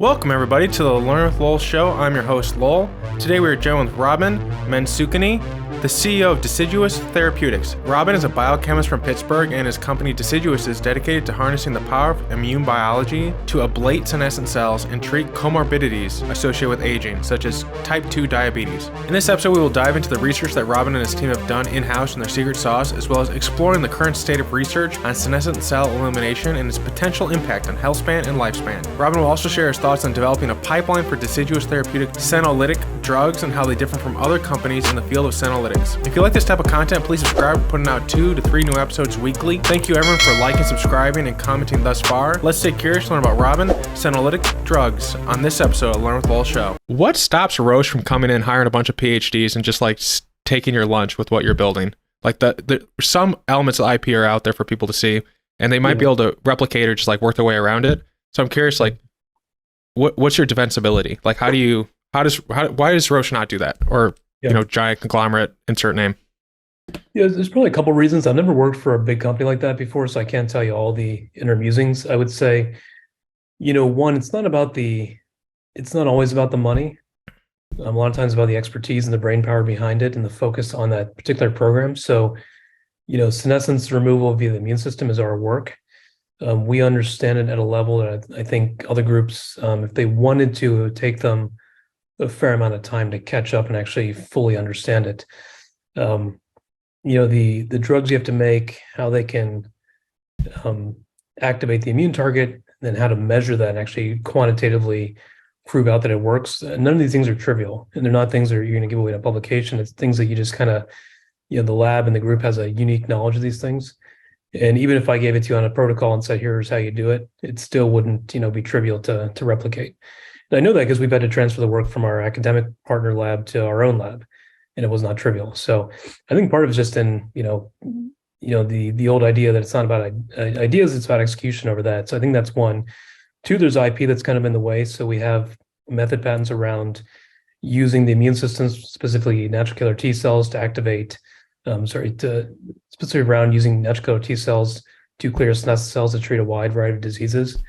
Welcome, everybody, to the Learning With Lowell show. I'm your host, Lowell. Today we are joined with Robin Mansukhani, the CEO of Deciduous Therapeutics. Robin is a biochemist from Pittsburgh, and his company Deciduous is dedicated to harnessing the power of immune biology to ablate senescent cells and treat comorbidities associated with aging, such as type 2 diabetes. In this episode, we will dive into the research that Robin and his team have done in-house in their secret sauce, as well as exploring the current state of research on senescent cell elimination and its potential impact on healthspan and lifespan. Robin will also share his thoughts on developing a pipeline for Deciduous Therapeutics senolytic drugs and how they differ from other companies in the field of senolytics. If you like this type of content, please subscribe. We're putting out 2 to 3 new episodes weekly. Thank you everyone for liking, subscribing, and commenting thus far. Let's stay curious to learn about Robin, senolytic drugs on this episode of Learn With Lowell show. What stops Roche from coming in, hiring a bunch of PhDs, and just like taking your lunch with what you're building? Like some elements of IP are out there for people to see, and they might be able to replicate or just like work their way around it. So I'm curious, like, what's your defensibility? Like, why does Roche not do that? Or giant conglomerate, insert name. Yeah, there's probably a couple reasons. I've never worked for a big company like that before, so I can't tell you all the inner musings. I would say, one, it's not always about the money. A lot of times about the expertise and the brain power behind it and the focus on that particular program. So, senescence removal via the immune system is our work. We understand it at a level that I think other groups, if they wanted to, it would take them a fair amount of time to catch up and actually fully understand it. The drugs you have to make, how they can activate the immune target, and then how to measure that and actually quantitatively prove out that it works. None of these things are trivial, and they're not things that you're going to give away in a publication. It's things that you just kind of, the lab and the group has a unique knowledge of these things. And even if I gave it to you on a protocol and said, here's how you do it, it still wouldn't, be trivial to replicate. And I know that because we've had to transfer the work from our academic partner lab to our own lab, and it was not trivial. So I think part of it's just in, the old idea that it's not about ideas, it's about execution over that. So I think that's one. 2, there's IP that's kind of in the way. So we have method patents around using the immune system, specifically natural killer T cells, to activate, specifically around using natural killer T cells to clear senescent cells to treat a wide variety of diseases.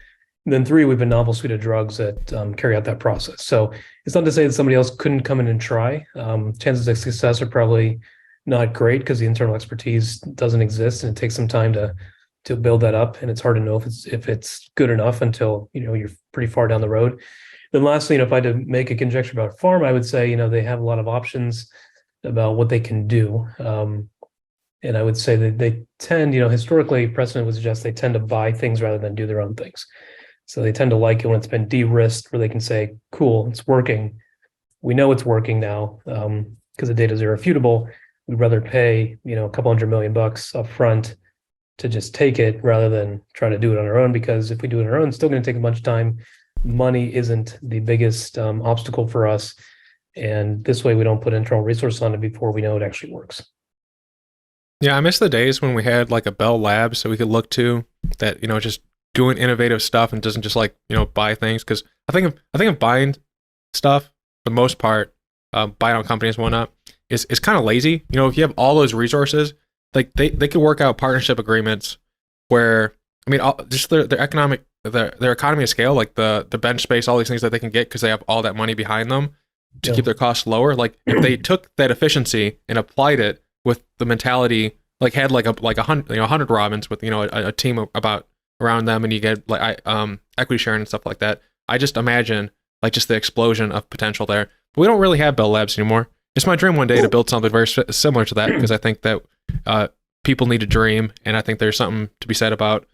And then 3, we have a novel suite of drugs that carry out that process. So it's not to say that somebody else couldn't come in and try. Chances of success are probably not great because the internal expertise doesn't exist, and it takes some time to build that up. And it's hard to know if it's good enough until you're pretty far down the road. Then lastly, if I had to make a conjecture about pharma, I would say they have a lot of options about what they can do. And I would say that they tend, historically, precedent would suggest they tend to buy things rather than do their own things. So they tend to like it when it's been de-risked, where they can say, cool, it's working. We know it's working now because the data is irrefutable. We'd rather pay, a couple $100 million up front to just take it rather than try to do it on our own, because if we do it on our own, it's still going to take a bunch of time. Money isn't the biggest obstacle for us. And this way we don't put internal resources on it before we know it actually works. Yeah, I miss the days when we had like a Bell Lab so we could look to that, just doing innovative stuff and doesn't just buy things. Because I think of buying stuff for the most part, buying on companies and whatnot, is kind of lazy. If you have all those resources, like they could work out partnership agreements where, just their economy of scale, like the bench space, all these things that they can get because they have all that money behind them to keep their costs lower. Like if they took that efficiency and applied it with the mentality, like had like 100 Robins with a team about around them, and you get like equity sharing and stuff like that. I just imagine like just the explosion of potential there. But we don't really have Bell Labs anymore. It's my dream one day to build something very similar to that, because I think that people need to dream, and I think there's something to be said about,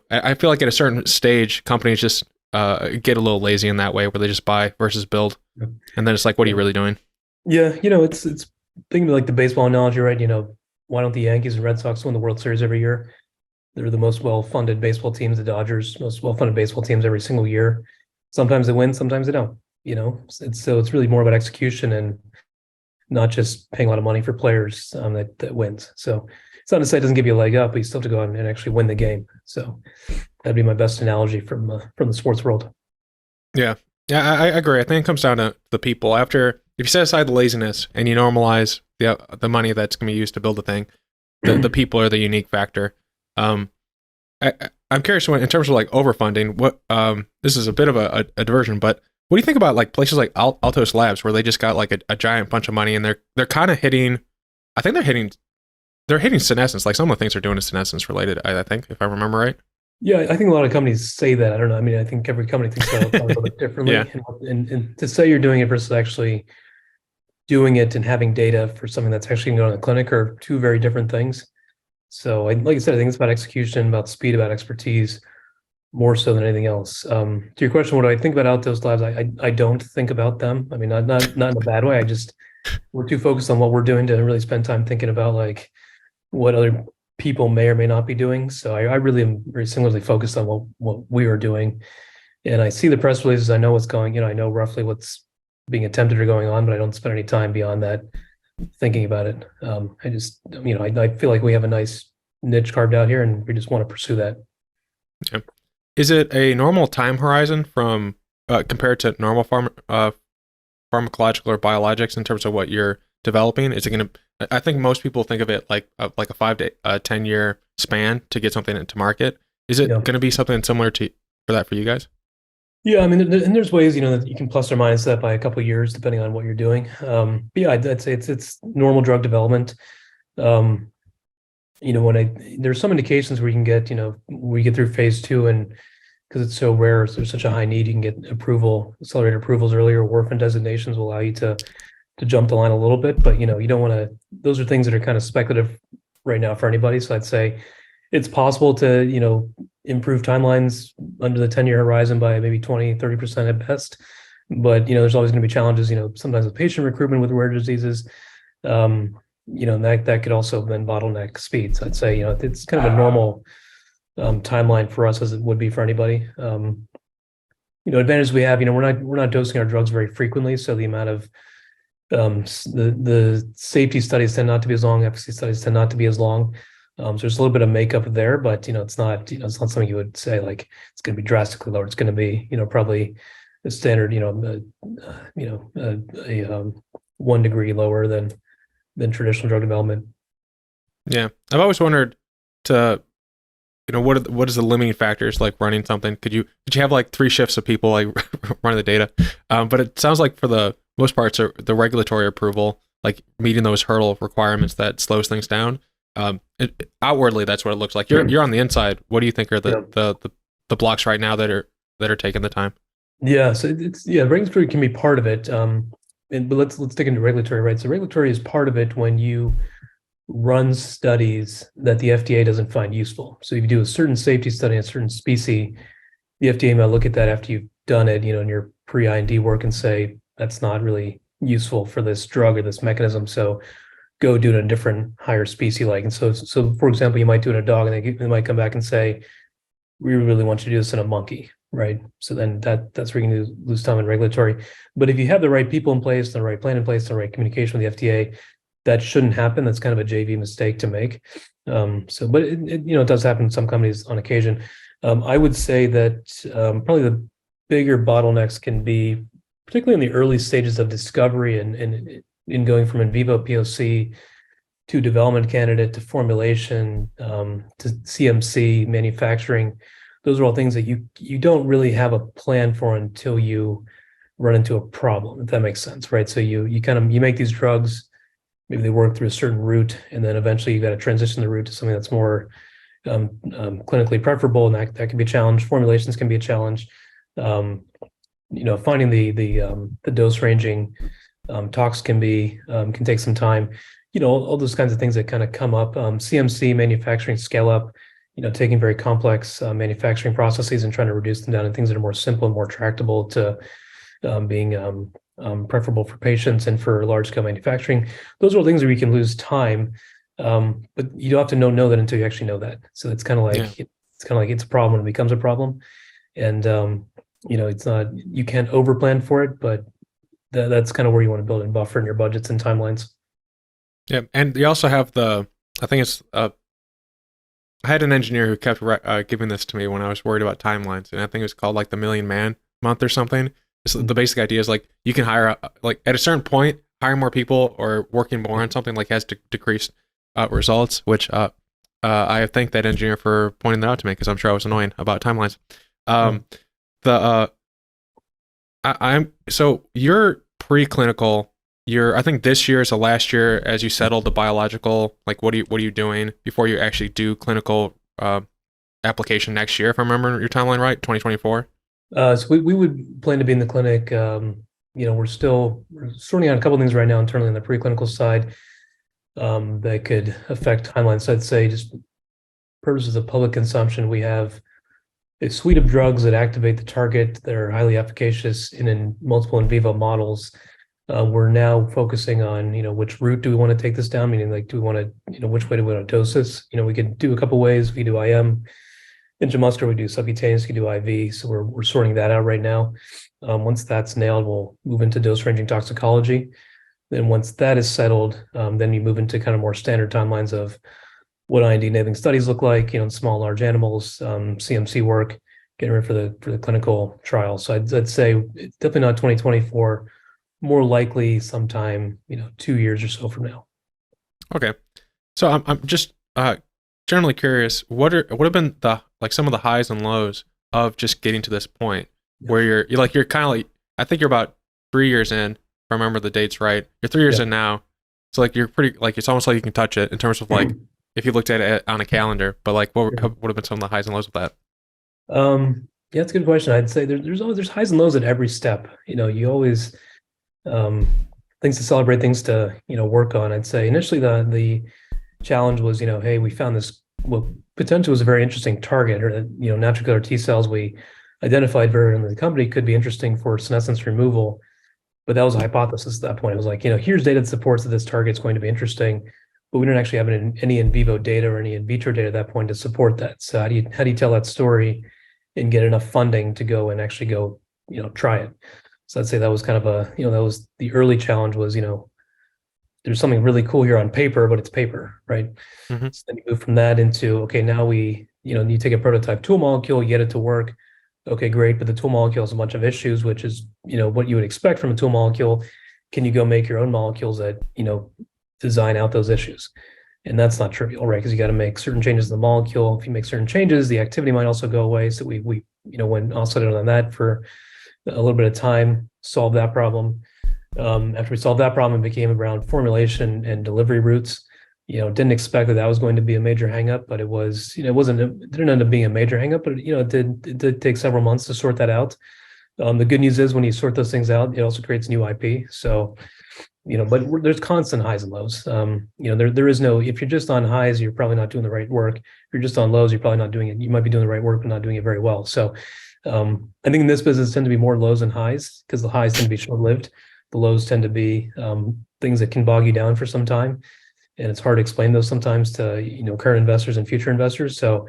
I feel like at a certain stage, companies just get a little lazy in that way, where they just buy versus build, and then it's like, what are you really doing? Yeah, it's thinking like the baseball analogy, right? Why don't the Yankees and Red Sox win the World Series every year? They're the most well-funded baseball teams, the Dodgers, most well-funded baseball teams every single year. Sometimes they win, sometimes they don't. It's really more about execution and not just paying a lot of money for players that wins. So it's not to say it doesn't give you a leg up, but you still have to go out and actually win the game. So that'd be my best analogy from the sports world. Yeah, I agree. I think it comes down to the people. If you set aside the laziness and you normalize the money that's going to be used to build the thing, the people are the unique factor. I'm curious in terms of like overfunding. What this is a bit of a diversion, but what do you think about like places like Altos Labs where they just got like a giant bunch of money and they're kind of hitting? I think they're hitting senescence. Like some of the things they're doing is senescence related. I think if I remember right. Yeah, I think a lot of companies say that. I don't know. I mean, I think every company thinks about it a little bit differently. Yeah. And to say you're doing it versus actually doing it and having data for something that's actually going to go in the clinic are two very different things. So, like I said, I think it's about execution, about speed, about expertise, more so than anything else. To your question, what do I think about Altos Labs? I don't think about them. I mean, not in a bad way. I just we're too focused on what we're doing to really spend time thinking about like what other people may or may not be doing. So I really am very singularly focused on what we are doing. And I see the press releases. I know what's going, I know roughly what's being attempted or going on, but I don't spend any time beyond that thinking about it. I just, I feel like we have a nice niche carved out here and we just want to pursue that. Yeah. Is it a normal time horizon from compared to normal pharmacological or biologics in terms of what you're developing? Is it going to? I think most people think of it like a 5 to 10 year span to get something into market. Is it going to be something similar for you guys? Yeah, I mean, and there's ways that you can plus or minus that by a couple of years depending on what you're doing. But yeah, I'd say it's normal drug development. When there's some indications where you can get we get through phase 2 and because it's so rare, so there's such a high need, you can get accelerated approvals earlier. Orphan designations will allow you to jump the line a little bit, but you don't want to. Those are things that are kind of speculative right now for anybody. So I'd say it's possible to improve timelines under the 10-year horizon by maybe 20-30% at best. But there's always going to be challenges. Sometimes with patient recruitment with rare diseases, and that could also then bottleneck speed. So I'd say it's kind of a normal timeline for us as it would be for anybody. Advantages we have, we're not dosing our drugs very frequently, so the amount of the safety studies tend not to be as long, efficacy studies tend not to be as long. So there's a little bit of makeup there, but it's not it's not something you would say like it's going to be drastically lower. It's going to be probably a standard 1 degree lower than traditional drug development. Yeah, I've always wondered what is the limiting factors like running something? Could you have like 3 shifts of people like running the data? But it sounds like for the most parts, the regulatory approval, like meeting those hurdle requirements that slows things down. Outwardly, that's what it looks like. You're on the inside. What do you think are the blocks right now that are taking the time? Yeah, so regulatory can be part of it. But let's dig into regulatory, right? So regulatory is part of it when you run studies that the FDA doesn't find useful. So if you do a certain safety study on a certain species, the FDA might look at that after you've done it, in your pre-IND work and say, that's not really useful for this drug or this mechanism. So go do it in a different higher species like. And so for example, you might do it in a dog and they might come back and say, we really want you to do this in a monkey, right? So then that's where you can lose time in regulatory. But if you have the right people in place, the right plan in place, the right communication with the FDA, that shouldn't happen. That's kind of a JV mistake to make. But it does happen in some companies on occasion. I would say that probably the bigger bottlenecks can be particularly in the early stages of discovery and in going from in vivo POC to development candidate to formulation to CMC manufacturing. Those are all things that you don't really have a plan for until you run into a problem, if that makes sense, right? So you make these drugs, maybe they work through a certain route, and then eventually you got to transition the route to something that's more clinically preferable, and that can be a challenge. Formulations can be a challenge. Finding the dose ranging tox can take some time. All those kinds of things that kind of come up. CMC manufacturing scale up. Taking very complex manufacturing processes and trying to reduce them down to things that are more simple and more tractable to being preferable for patients and for large scale manufacturing. Those are all things where you can lose time, but you don't have to know that until you actually know that. So it's kind of like it's a problem when it becomes a problem, and it's not, you can't over plan for it, but that's kind of where you want to build in buffer in your budgets and timelines. Yeah, and you also have I think it's I had an engineer who kept giving this to me when I was worried about timelines, and I think it was called like the Million Man Month or something. So the basic idea is like you can hire like at a certain point, hire more people or working more on something like has decreased results, which I thank that engineer for pointing that out to me because I'm sure I was annoying about timelines. The I'm so you're preclinical. I think this year is the last year as you settle the biological. Like, what are you doing before you actually do clinical application next year? If I remember your timeline right, 2024. So we would plan to be in the clinic. We're sorting out a couple of things right now internally on the preclinical side that could affect timelines. So I'd say just purposes of public consumption, we have a suite of drugs that activate the target that are highly efficacious in multiple in vivo models. We're now focusing on, which route do we want to take this down? Meaning, like, do we want to, which way do we want to dose this? We could do a couple ways. We do IM, intramuscular, we do subcutaneous, we do IV. So we're sorting that out right now. Once that's nailed, we'll move into dose ranging toxicology. Then once that is settled, then you move into kind of more standard timelines of what IND enabling studies look like, in small, large animals, CMC work, getting ready for the clinical trial. So I'd say it's definitely not 2024, more likely sometime, 2 years or so from now. Okay. So I'm just generally curious, what have been some of the highs and lows of just getting to this point where you're kind of like, I think you're about 3 years in, if I remember the dates right. You're 3 years in now. So like you're pretty, like it's almost like you can touch it in terms of like if you looked at it on a calendar, but like what would have been some of the highs and lows of that? Yeah, that's a good question. I'd say there's highs and lows at every step. You always things to celebrate, things to work on. I'd say initially the challenge was, hey, we found this potentially was a very interesting target, or natural killer T cells we identified very early in the company could be interesting for senescence removal. But that was a hypothesis at that point. It was like, here's data that supports that this target's going to be interesting, but we don't actually have any in vivo data or any in vitro data at that point to support that. So how do you tell that story and get enough funding to go and actually go, try it? So I'd say that was kind of that was the early challenge was, there's something really cool here on paper, but it's paper, right? Mm-hmm. So then you move from that into, okay, now we, you take a prototype tool molecule, you get it to work. Okay, great. But the tool molecule has a bunch of issues, which is, what you would expect from a tool molecule. Can you go make your own molecules that, design out those issues? And that's not trivial, right? Because you got to make certain changes to the molecule. If you make certain changes, the activity might also go away. So we went oscillated on that for a little bit of time, solved that problem. After we solved that problem, it became around formulation and delivery routes. Didn't expect that was going to be a major hangup, but it was, it didn't end up being a major hangup, but it did take several months to sort that out. The good news is when you sort those things out, it also creates new IP. So, but there's constant highs and lows. There is no, if you're just on highs, you're probably not doing the right work. If you're just on lows, you're probably not doing it. You might be doing the right work, but not doing it very well. So I think in this business tend to be more lows than highs because the highs tend to be short-lived. The lows tend to be things that can bog you down for some time. And it's hard to explain those sometimes to, current investors and future investors. So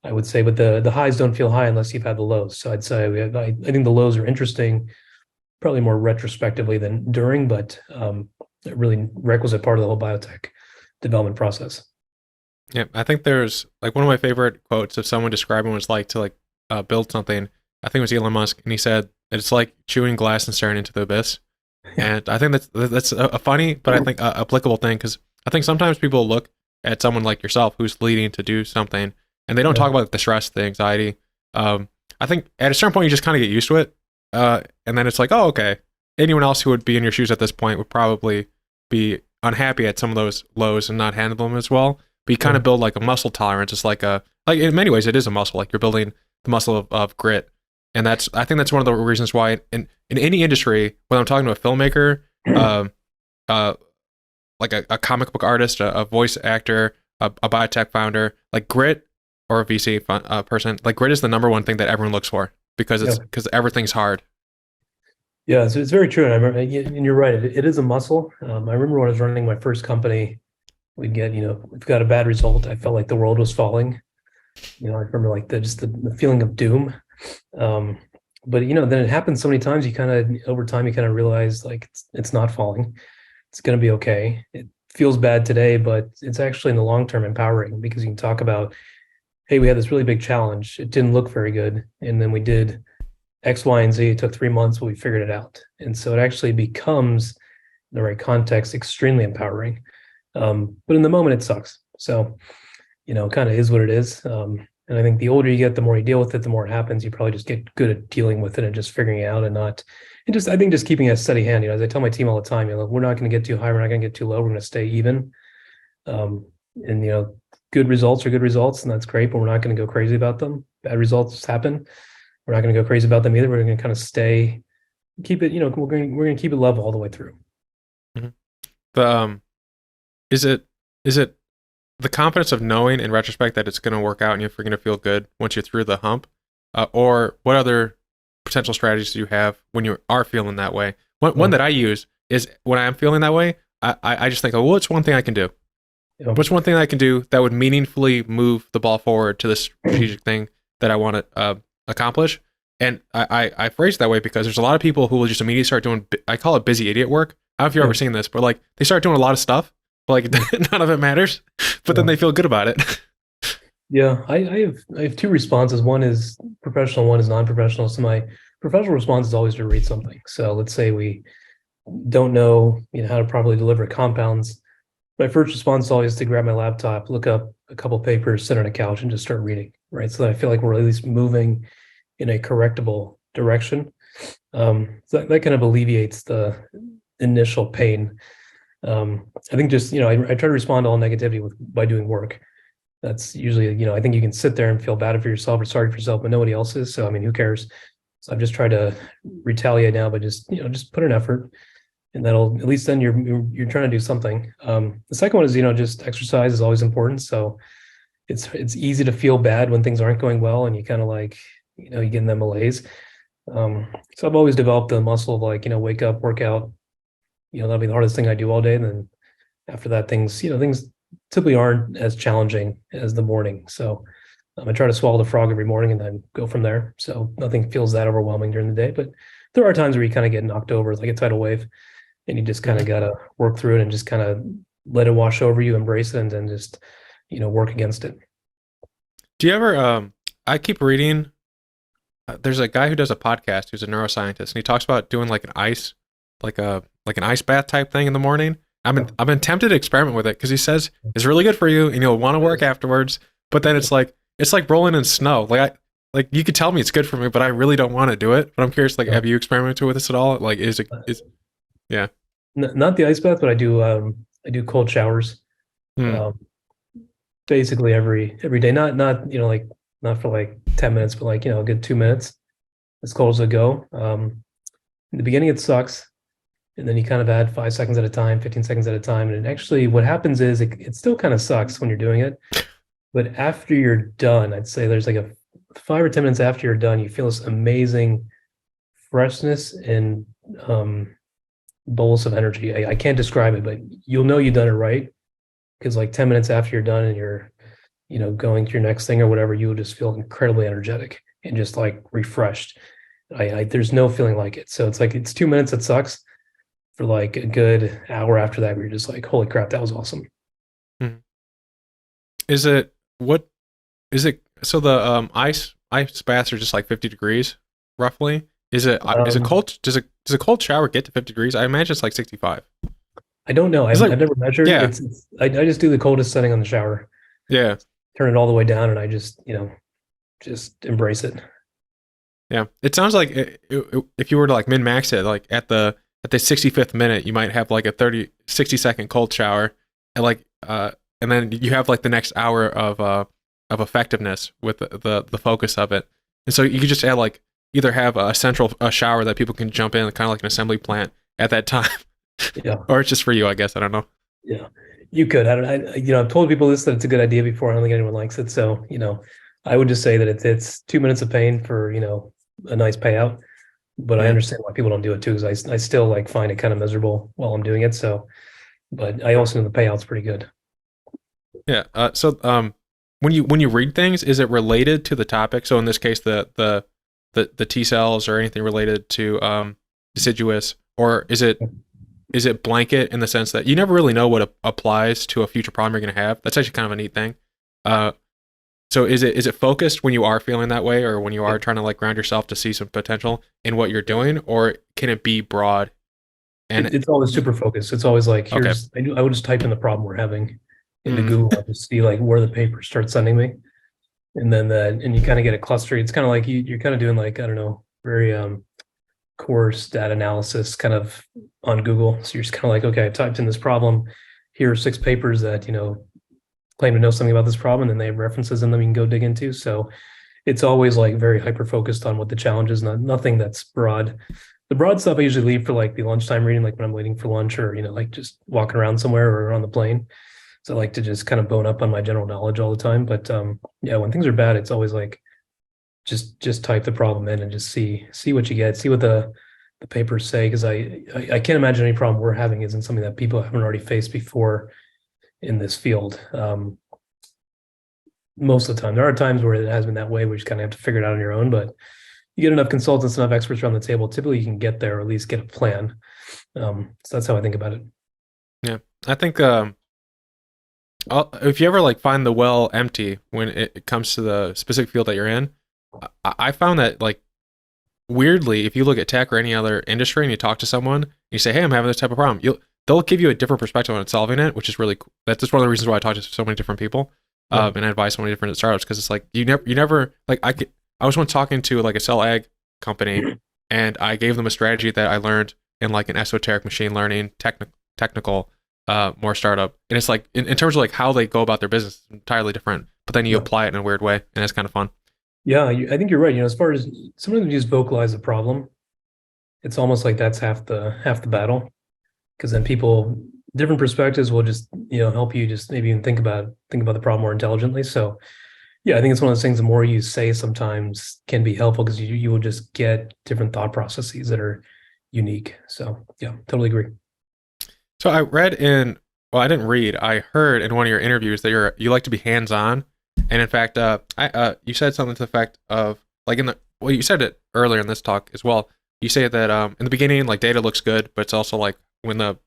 I would say, but the highs don't feel high unless you've had the lows. So I'd say I think the lows are interesting, probably more retrospectively than during, but really requisite part of the whole biotech development process. Yeah, I think there's like one of my favorite quotes of someone describing what it's like to build something. I think it was Elon Musk, and he said it's like chewing glass and staring into the abyss. And I think that's a funny, but I think applicable thing, because I think sometimes people look at someone like yourself who's leading to do something, and they don't talk about the stress, the anxiety. I think at a certain point you just kind of get used to it, and then it's like, oh, okay. Anyone else who would be in your shoes at this point would probably be unhappy at some of those lows and not handle them as well. But you kind of build like a muscle tolerance. It's like in many ways it is a muscle. Like you're building the muscle of grit, and I think that's one of the reasons why in any industry, when I'm talking to a filmmaker, like a comic book artist, a voice actor, a biotech founder, like grit, or a VC person, like grit is the number one thing that everyone looks for because everything's hard. Yeah, so it's very true. And I remember, and you're right, it is a muscle. I remember when I was running my first company, we'd get, we've got a bad result. I felt like the world was falling. I remember like the feeling of doom. But then it happens so many times. You kind of over time you kind of realize like it's not falling. It's going to be okay. It feels bad today, but it's actually in the long term empowering because you can talk about, hey, we had this really big challenge. It didn't look very good, and then we did X, Y, and Z. It took 3 months, but we figured it out. And so it actually becomes, in the right context, extremely empowering. But in the moment, it sucks. So, kind of is what it is. And I think the older you get, the more you deal with it, the more it happens. You probably just get good at dealing with it and just figuring it out I think just keeping a steady hand. As I tell my team all the time, we're not going to get too high, we're not going to get too low, we're going to stay even. And good results are good results, and that's great, but we're not going to go crazy about them. Bad results happen. We're not going to go crazy about them either. We're going to kind of keep it, we're going to keep it level all the way through. Mm-hmm. Is it the confidence of knowing in retrospect that it's going to work out and you're going to feel good once you're through the hump? Or what other potential strategies do you have when you are feeling that way? One that I use is when I'm feeling that way, I just think, what's one thing I can do? Yeah. What's one thing I can do that would meaningfully move the ball forward to the strategic thing that I want to accomplish? And I phrase it that way because there's a lot of people who will just immediately start doing, I call it busy idiot work. I don't know if you've ever seen this, but like they start doing a lot of stuff, but like none of it matters, but then they feel good about it. Yeah, I have two responses. One is professional, one is non-professional. So my professional response is always to read something. So let's say we don't know, how to properly deliver compounds. My first response is always to grab my laptop, look up a couple papers, sit on a couch, and just start reading. Right, so that I feel like we're at least moving in a correctable direction. So that kind of alleviates the initial pain. I think just I try to respond to all negativity by doing work. That's usually, I think you can sit there and feel bad for yourself or sorry for yourself, but nobody else is. So, who cares? So I've just tried to retaliate now, but just put an effort, and that'll, at least then you're trying to do something. The second one is, just exercise is always important. So it's easy to feel bad when things aren't going well and you kind of like, you get in that malaise. So I've always developed the muscle of like, wake up, work out, that'll be the hardest thing I do all day. And then after that, things typically aren't as challenging as the morning. So I try to swallow the frog every morning and then go from there. So nothing feels that overwhelming during the day, but there are times where you kind of get knocked over like a tidal wave and you just kind of got to work through it and just kind of let it wash over you, embrace it, and then just, work against it. Do you ever, I keep reading, there's a guy who does a podcast who's a neuroscientist, and he talks about doing like an ice bath type thing in the morning. I've been tempted to experiment with it because he says it's really good for you and you'll want to work afterwards. But then it's like rolling in snow. Like you could tell me it's good for me, but I really don't want to do it. But I'm curious, have you experimented with this at all? Like, yeah. Not the ice bath, but I do cold showers. Basically every day, not not for like 10 minutes, but like, a good 2 minutes, as cold as it go. In the beginning, it sucks. And then you kind of add 5 seconds at a time, 15 seconds at a time. And actually what happens is it still kind of sucks when you're doing it. But after you're done, I'd say there's like a 5 or 10 minutes after you're done, you feel this amazing freshness and bolus of energy. I can't describe it, but you'll know you've done it right. Because like 10 minutes after you're done and you're, going to your next thing or whatever, you will just feel incredibly energetic and just like refreshed. There's no feeling like it. So it's like, it's 2 minutes that sucks. For like a good hour after that, we were just like, holy crap, that was awesome. Mm-hmm. So the ice baths are just like 50 degrees roughly. Is it cold? Does a cold shower get to 50 degrees? I imagine it's like 65. I don't know. I've never measured. Yeah. I just do the coldest setting on the shower. Yeah. Turn it all the way down, and I just just embrace it. Yeah. It sounds like if you were to like min-max it, like at the 65th minute, you might have like a 60 second cold shower, and like and then you have like the next hour of effectiveness with the focus of it. And so you could just add like either have a central shower that people can jump in, kind of like an assembly plant at that time. Yeah. Or it's just for you, I guess. I don't know. Yeah, you could. I've told people this, that it's a good idea before. I don't think anyone likes it. So, I would just say that it's 2 minutes of pain for, a nice payout. But I understand why people don't do it too, because I still like find it kind of miserable while I'm doing it. So, but I also know the payout's pretty good. Yeah. So when you read things, is it related to the topic? So in this case, the T cells or anything related to deciduous, or is it blanket in the sense that you never really know what applies to a future problem you're going to have? That's actually kind of a neat thing. So is it focused when you are feeling that way, or when you are trying to like ground yourself to see some potential in what you're doing, or can it be broad? And it's always super focused. It's always like, I would just type in the problem we're having, into Google to see like where the papers start sending me. And then and you kind of get a cluster. It's kind of like you're kind of doing like, I don't know, very coarse data analysis kind of on Google. So you're just kind of like, okay, I've typed in this problem. Here are 6 papers that, claim to know something about this problem, and then they have references in them you can go dig into. So it's always like very hyper focused on what the challenge is, nothing that's broad. The broad stuff I usually leave for like the lunchtime reading, like when I'm waiting for lunch or, like just walking around somewhere or on the plane. So I like to just kind of bone up on my general knowledge all the time. But yeah, when things are bad, it's always like just type the problem in and just see what you get, see what the papers say. Because I can't imagine any problem we're having isn't something that people haven't already faced before in this field. Most of the time, there are times where it has been that way, where you just kind of have to figure it out on your own. But you get enough consultants, enough experts around the table, typically you can get there or at least get a plan. So that's how I think about it. Yeah, I think if you ever like find the well empty when it comes to the specific field that you're in, I found that like weirdly, if you look at tech or any other industry and you talk to someone, you say, "Hey, I'm having this type of problem," they'll give you a different perspective on solving it, which is really cool. That's just one of the reasons why I talk to so many different people and I advise so many different startups, because it's like you never like I was once talking to like a cell ag company and I gave them a strategy that I learned in like an esoteric machine learning technical more startup, and it's like in terms of like how they go about their business, it's entirely different, but then you apply it in a weird way and it's kind of fun. Yeah, I think you're right. As far as sometimes you just vocalize the problem, it's almost like that's half the battle, because then different perspectives will just help you just maybe even think about the problem more intelligently. So yeah, I think it's one of those things, the more you say sometimes can be helpful, because you will just get different thought processes that are unique. So yeah, totally agree. So I heard in one of your interviews that you like to be hands-on. And in fact, you said something to the effect of like you said it earlier in this talk as well. You say that in the beginning, like data looks good, but it's also like when the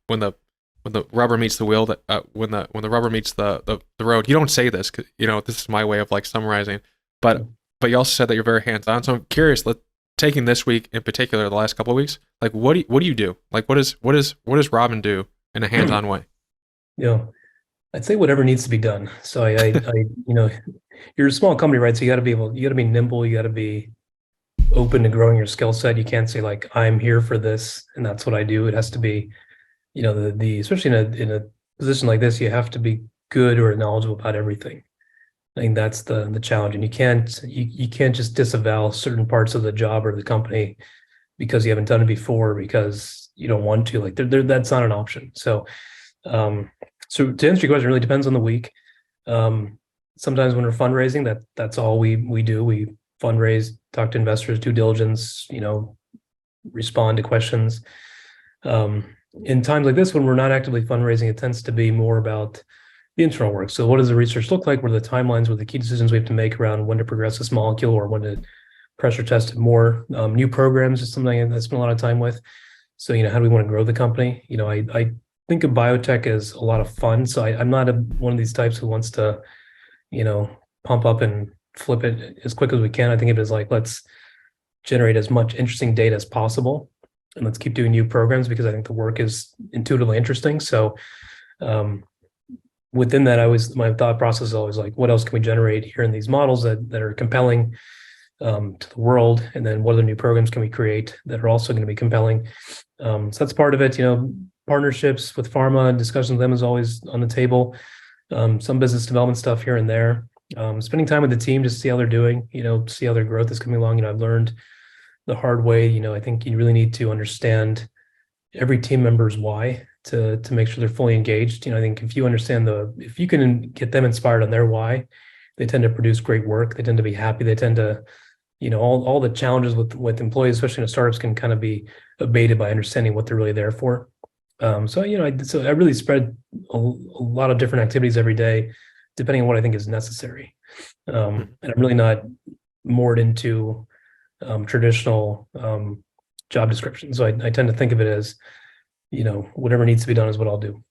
rubber meets the wheel, that when the rubber meets the road. You don't say this, 'cause, this is my way of like summarizing, but you also said that you're very hands-on. So I'm curious, taking this week in particular, the last couple of weeks, like what do you do? Like what does Robin do in a hands-on way? I'd say whatever needs to be done. So you're a small company, right? So you got to be nimble. You got to be open to growing your skill set. You can't say like, I'm here for this and that's what I do. It has to be, especially in a position like this, you have to be good or knowledgeable about everything. I think that's the challenge. And you can't just disavow certain parts of the job or the company because you haven't done it before, because you don't want to. Like that's not an option. So so to answer your question, it really depends on the week. Sometimes when we're fundraising, that's all we do. We fundraise, talk to investors, due diligence, respond to questions. In times like this, when we're not actively fundraising, it tends to be more about the internal work. So what does the research look like? What are the timelines? What are the key decisions we have to make around when to progress this molecule or when to pressure test it more? New programs is something I spend a lot of time with. So, how do we want to grow the company? I think of biotech as a lot of fun. So I'm not one of these types who wants to, pump up and flip it as quick as we can. I think of it as like, let's generate as much interesting data as possible, and let's keep doing new programs, because I think the work is intuitively interesting. So within that, my thought process is always like, what else can we generate here in these models that are compelling to the world? And then what other new programs can we create that are also going to be compelling? So that's part of it. Partnerships with pharma, discussions with them is always on the table. Some business development stuff here and there. Spending time with the team just to see how they're doing, see how their growth is coming along. I've learned the hard way. I think you really need to understand every team member's why to make sure they're fully engaged. I think if you can get them inspired on their why, they tend to produce great work. They tend to be happy. They tend to, all the challenges with employees, especially in startups, can kind of be abated by understanding what they're really there for. So I really spread a lot of different activities every day, depending on what I think is necessary. And I'm really not moored into traditional job descriptions. So I tend to think of it as, whatever needs to be done is what I'll do.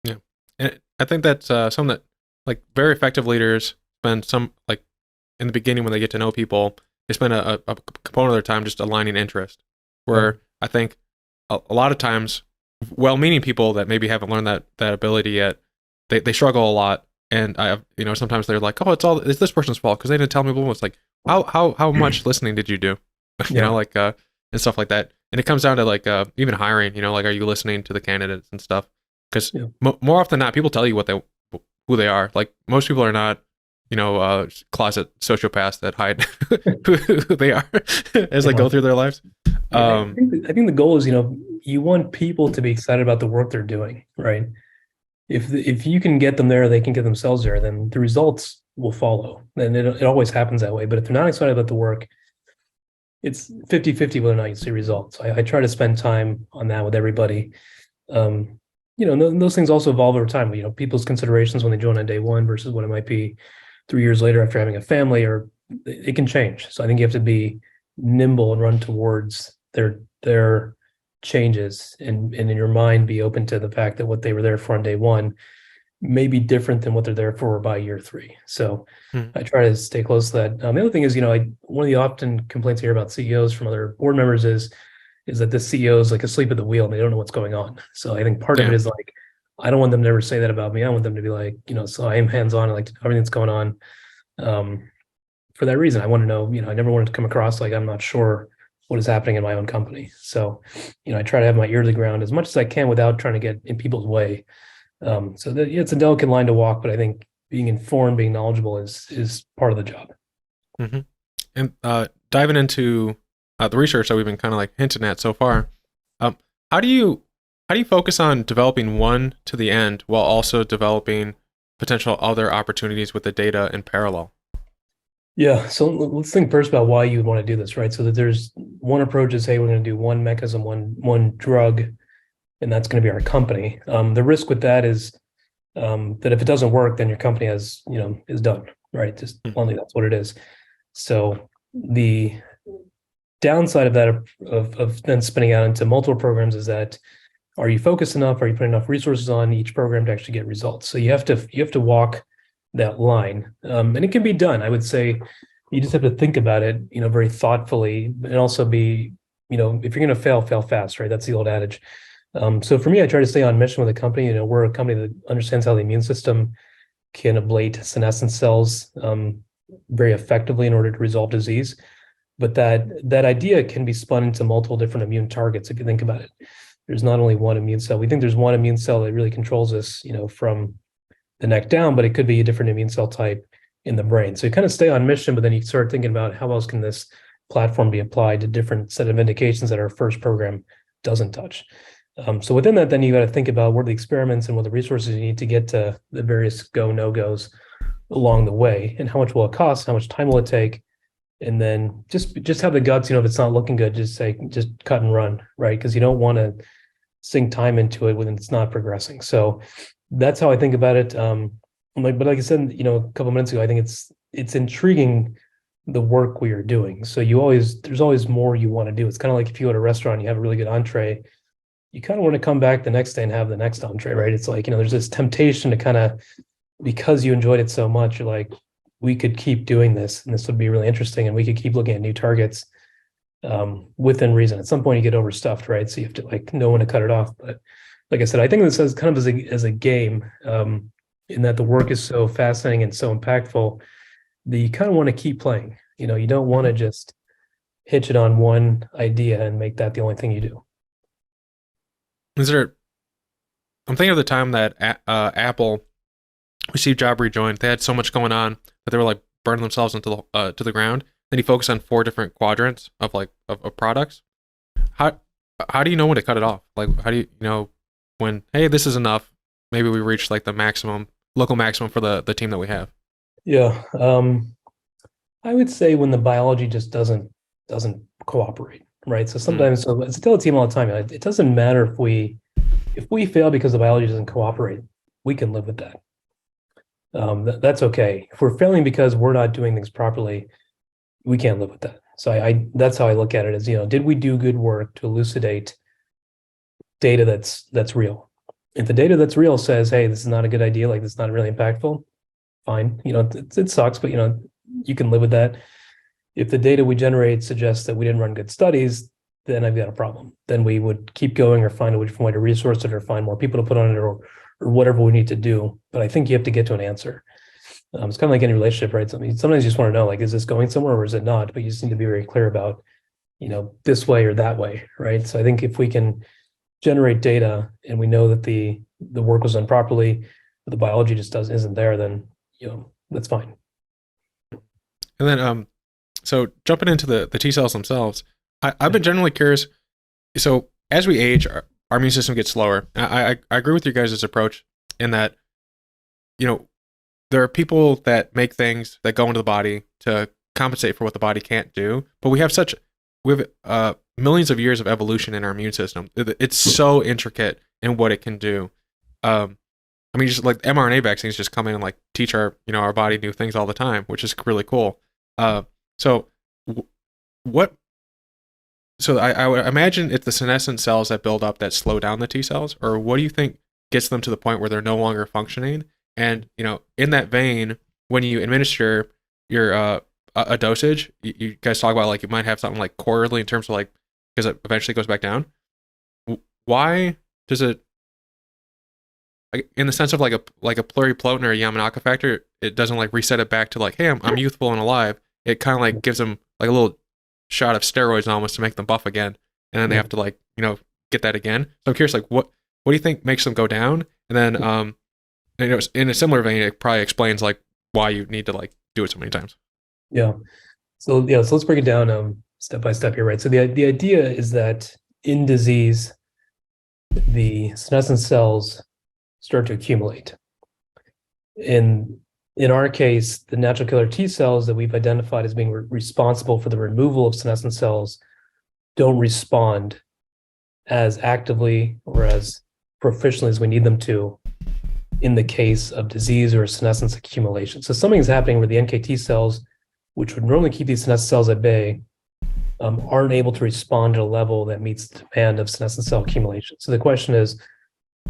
Yeah, and I think that's something that like very effective leaders spend some, like in the beginning when they get to know people, they spend a component of their time just aligning interest. Where I think a lot of times, well-meaning people that maybe haven't learned that ability yet they struggle a lot. And I have, sometimes they're like, oh, it's this person's fault because they didn't tell me. It's like, how much listening did you do? And stuff like that. And it comes down to like even hiring, like, are you listening to the candidates and stuff? Because more often than not, people tell you who they are. Like most people are not, closet sociopaths that hide who they are as they go through their lives. I think the goal is, you want people to be excited about the work they're doing, right? If you can get them there, they can get themselves there, then the results will follow. And it always happens that way. But if they're not excited about the work, it's 50-50 whether or not you see results. I try to spend time on that with everybody. Those things also evolve over time. People's considerations when they join on day one versus what it might be 3 years later after having a family, or it can change. So I think you have to be nimble and run towards their changes, and in your mind be open to the fact that what they were there for on day one may be different than what they're there for by year 3. So I try to stay close to that. The other thing is, one of the often complaints I hear about CEOs from other board members is that the CEO is like asleep at the wheel and they don't know what's going on. So I think part of it is like, I don't want them to ever say that about me. I want them to be like, so I am hands-on. I like to know everything that's going on. For that reason, I want to know, I never wanted to come across like I'm not sure what is happening in my own company. So, I try to have my ear to the ground as much as I can without trying to get in people's way. So that it's a delicate line to walk, but I think being informed, being knowledgeable is part of the job. Mm-hmm. And diving into the research that we've been kind of like hinting at so far, how do you focus on developing one to the end while also developing potential other opportunities with the data in parallel? Yeah, so let's think first about why you'd want to do this, right? So that there's one approach is, hey, we're going to do one mechanism, one drug, and that's going to be our company. The risk with that is that if it doesn't work, then your company is done, right? Just bluntly, that's what it is. So the downside of that, of then spinning out into multiple programs, is that, are you focused enough? Are you putting enough resources on each program to actually get results? So you have to walk that line, and it can be done. I would say you just have to think about it, very thoughtfully, and also be, if you're going to fail fast, right? That's the old adage. So for me, I try to stay on mission with the company. We're a company that understands how the immune system can ablate senescent cells very effectively in order to resolve disease. But that idea can be spun into multiple different immune targets if you think about it. There's not only one immune cell. We think there's one immune cell that really controls us, from the neck down, but it could be a different immune cell type in the brain. So you kind of stay on mission, but then you start thinking about how else can this platform be applied to different set of indications that our first program doesn't touch. So within that, then you got to think about what are the experiments and what the resources you need to get to the various go, no-goes along the way, and how much will it cost, how much time will it take, and then just have the guts, if it's not looking good, just cut and run, right? Because you don't want to sink time into it when it's not progressing. So that's how I think about it. But like I said, a couple minutes ago, I think it's intriguing, the work we are doing. So there's always more you want to do. It's kind of like if you go to a restaurant, you have a really good entree, you kind of want to come back the next day and have the next entree, right? It's like, there's this temptation to kind of, because you enjoyed it so much, you're like, we could keep doing this and this would be really interesting and we could keep looking at new targets within reason. At some point you get overstuffed, right? So you have to know when to cut it off. But like I said, I think this is kind of as a game, in that the work is so fascinating and so impactful that you kind of want to keep playing. You don't want to just hitch it on one idea and make that the only thing you do. I'm thinking of the time that Apple, when Steve Jobs rejoined, they had so much going on that they were like burning themselves into to the ground. Then he focused on 4 different quadrants of products. How do you know when to cut it off? Like, how do you know when, hey, this is enough? Maybe we reached like the local maximum for the team that we have. Yeah. I would say when the biology just doesn't cooperate, right? So sometimes, so I tell the team all the time, it doesn't matter if we fail because the biology doesn't cooperate, we can live with that. That's okay. If we're failing because we're not doing things properly, we can't live with that. So that's how I look at it, as, did we do good work to elucidate data that's real? If the data that's real says, hey, this is not a good idea, like this is not really impactful, fine. It sucks, but you can live with that. If the data we generate suggests that we didn't run good studies, then I've got a problem. Then we would keep going or find a different way to resource it or find more people to put on it or or whatever we need to do. But I think you have to get to an answer. It's kind of like any relationship, right? Sometimes you just want to know, like, is this going somewhere or is it not? But you just need to be very clear about, this way or that way, right? So I think if we can generate data and we know that the work was done properly, but the biology just isn't there, then that's fine. And then so jumping into the T cells themselves, I've been generally curious. So as we age, our immune system gets slower. I agree with you guys' approach in that, there are people that make things that go into the body to compensate for what the body can't do, but we have millions of years of evolution in our immune system. It's so intricate in what it can do. Just like mRNA vaccines just come in and like teach our body new things all the time, which is really cool. So I would imagine it's the senescent cells that build up that slow down the T cells, or what do you think gets them to the point where they're no longer functioning? And, in that vein, when you administer your a dosage, you guys talk about like you might have something like quarterly in terms of like, because it eventually goes back down. Why does it, in the sense of like a pluripotent or a Yamanaka factor, it doesn't like reset it back to like, hey, I'm youthful and alive. It kind of like gives them like a little shot of steroids almost to make them buff again, and then they have to like get that again. So I'm curious, like what do you think makes them go down? And then in a similar vein, it probably explains like why you need to like do it so many times. So let's break it down step by step here, right? So the idea is that in disease, the senescent cells start to accumulate. In our case, the natural killer T cells that we've identified as being responsible for the removal of senescent cells don't respond as actively or as proficiently as we need them to in the case of disease or senescence accumulation. So something is happening where the NKT cells, which would normally keep these senescent cells at bay, aren't able to respond at a level that meets the demand of senescent cell accumulation. So the question is,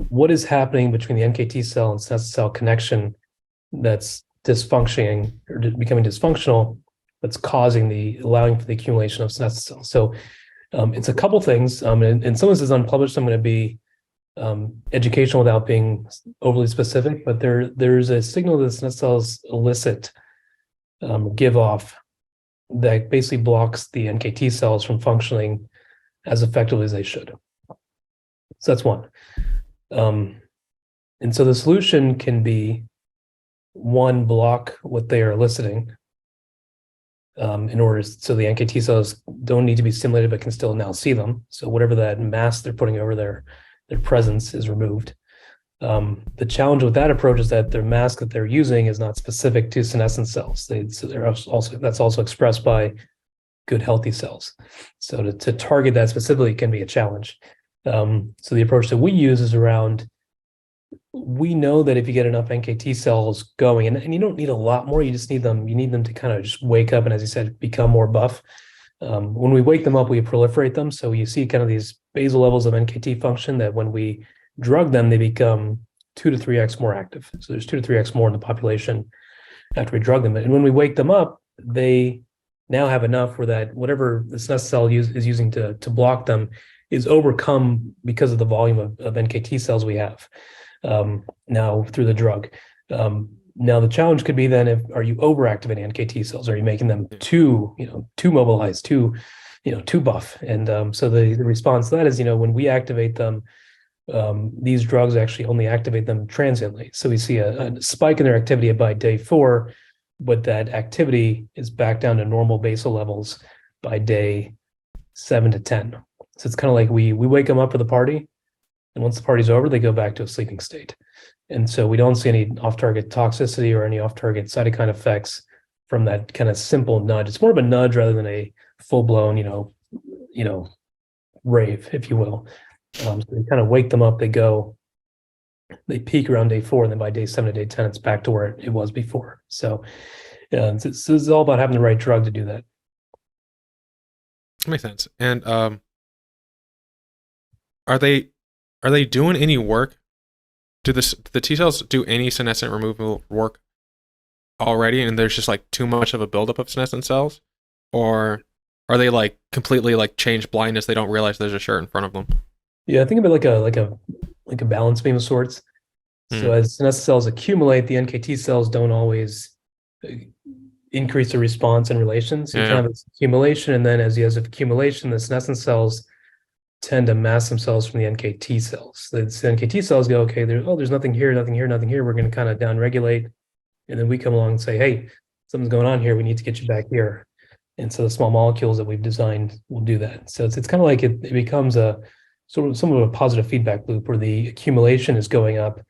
what is happening between the NKT cell and senescent cell connection that's dysfunctioning or becoming dysfunctional, that's allowing for the accumulation of senescent cells? So it's a couple things, and some of this is unpublished. I'm going to be educational without being overly specific, but there's a signal that senescent cells elicit, give off, that basically blocks the NKT cells from functioning as effectively as they should. So that's one. And so the solution can be, one, block what they are eliciting, in order so the NKT cells don't need to be stimulated but can still now see them. So whatever that mask they're putting over their presence is removed. The challenge with that approach is that their mask that they're using is not specific to senescent cells. That's also expressed by good healthy cells. So to target that specifically can be a challenge. So the approach that we use is around, we know that if you get enough NKT cells going, and you don't need a lot more, you need them to kind of just wake up and, as you said, become more buff. When we wake them up, we proliferate them. So you see kind of these basal levels of NKT function that when we drug them, they become 2 to 3x more active. So there's 2 to 3x more in the population after we drug them. And when we wake them up, they now have enough where that whatever the senescent cell is using to block them is overcome because of the volume of NKT cells we have now through the drug. Now the challenge could be then, are you overactivating NKT cells? Are you making them too mobilized, too buff? And so the response to that is, when we activate them, these drugs actually only activate them transiently. So we see a spike in their activity by day 4, but that activity is back down to normal basal levels by day 7 to 10. So it's kind of like we wake them up for the party, and once the party's over, they go back to a sleeping state. And so we don't see any off-target toxicity or any off-target cytokine effects from that kind of simple nudge. It's more of a nudge rather than a full-blown, rave, if you will. So they kind of wake them up, they peak around day 4, and then by day 7 to day 10, it's back to where it was before. So this is all about having the right drug to do that. Makes sense. And are they doing any work? Do the T cells do any senescent removal work already, and there's just like too much of a buildup of senescent cells? Or are they like completely like change blindness? They don't realize there's a shirt in front of them? Yeah, I think of it like a balance beam of sorts. So as senescent cells accumulate, the NKT cells don't always increase the response in relation. So you can have this accumulation, and then as you have accumulation, the senescent cells tend to mask themselves from the NKT cells. The NKT cells go, okay, there's nothing here, nothing here, nothing here. We're going to kind of downregulate. And then we come along and say, hey, something's going on here. We need to get you back here. And so the small molecules that we've designed will do that. So it's kind of like it becomes a sort of some of a positive feedback loop where the accumulation is going up,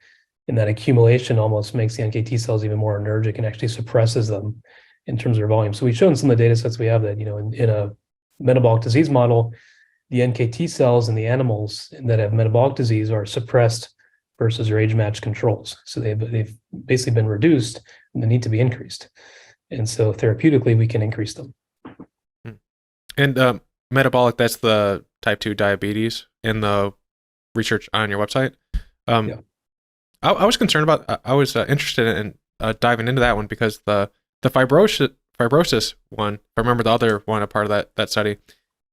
and that accumulation almost makes the NKT cells even more energetic and actually suppresses them in terms of their volume. So we've shown some of the data sets we have that, in a metabolic disease model, the NKT cells in the animals that have metabolic disease are suppressed versus their age-matched controls. So they've basically been reduced and they need to be increased. And so therapeutically, we can increase them. And metabolic, that's the type 2 diabetes in the research on your website. Yeah. I was concerned about, I was interested in diving into that one because the fibrosis one, if I remember the other one, a part of that study,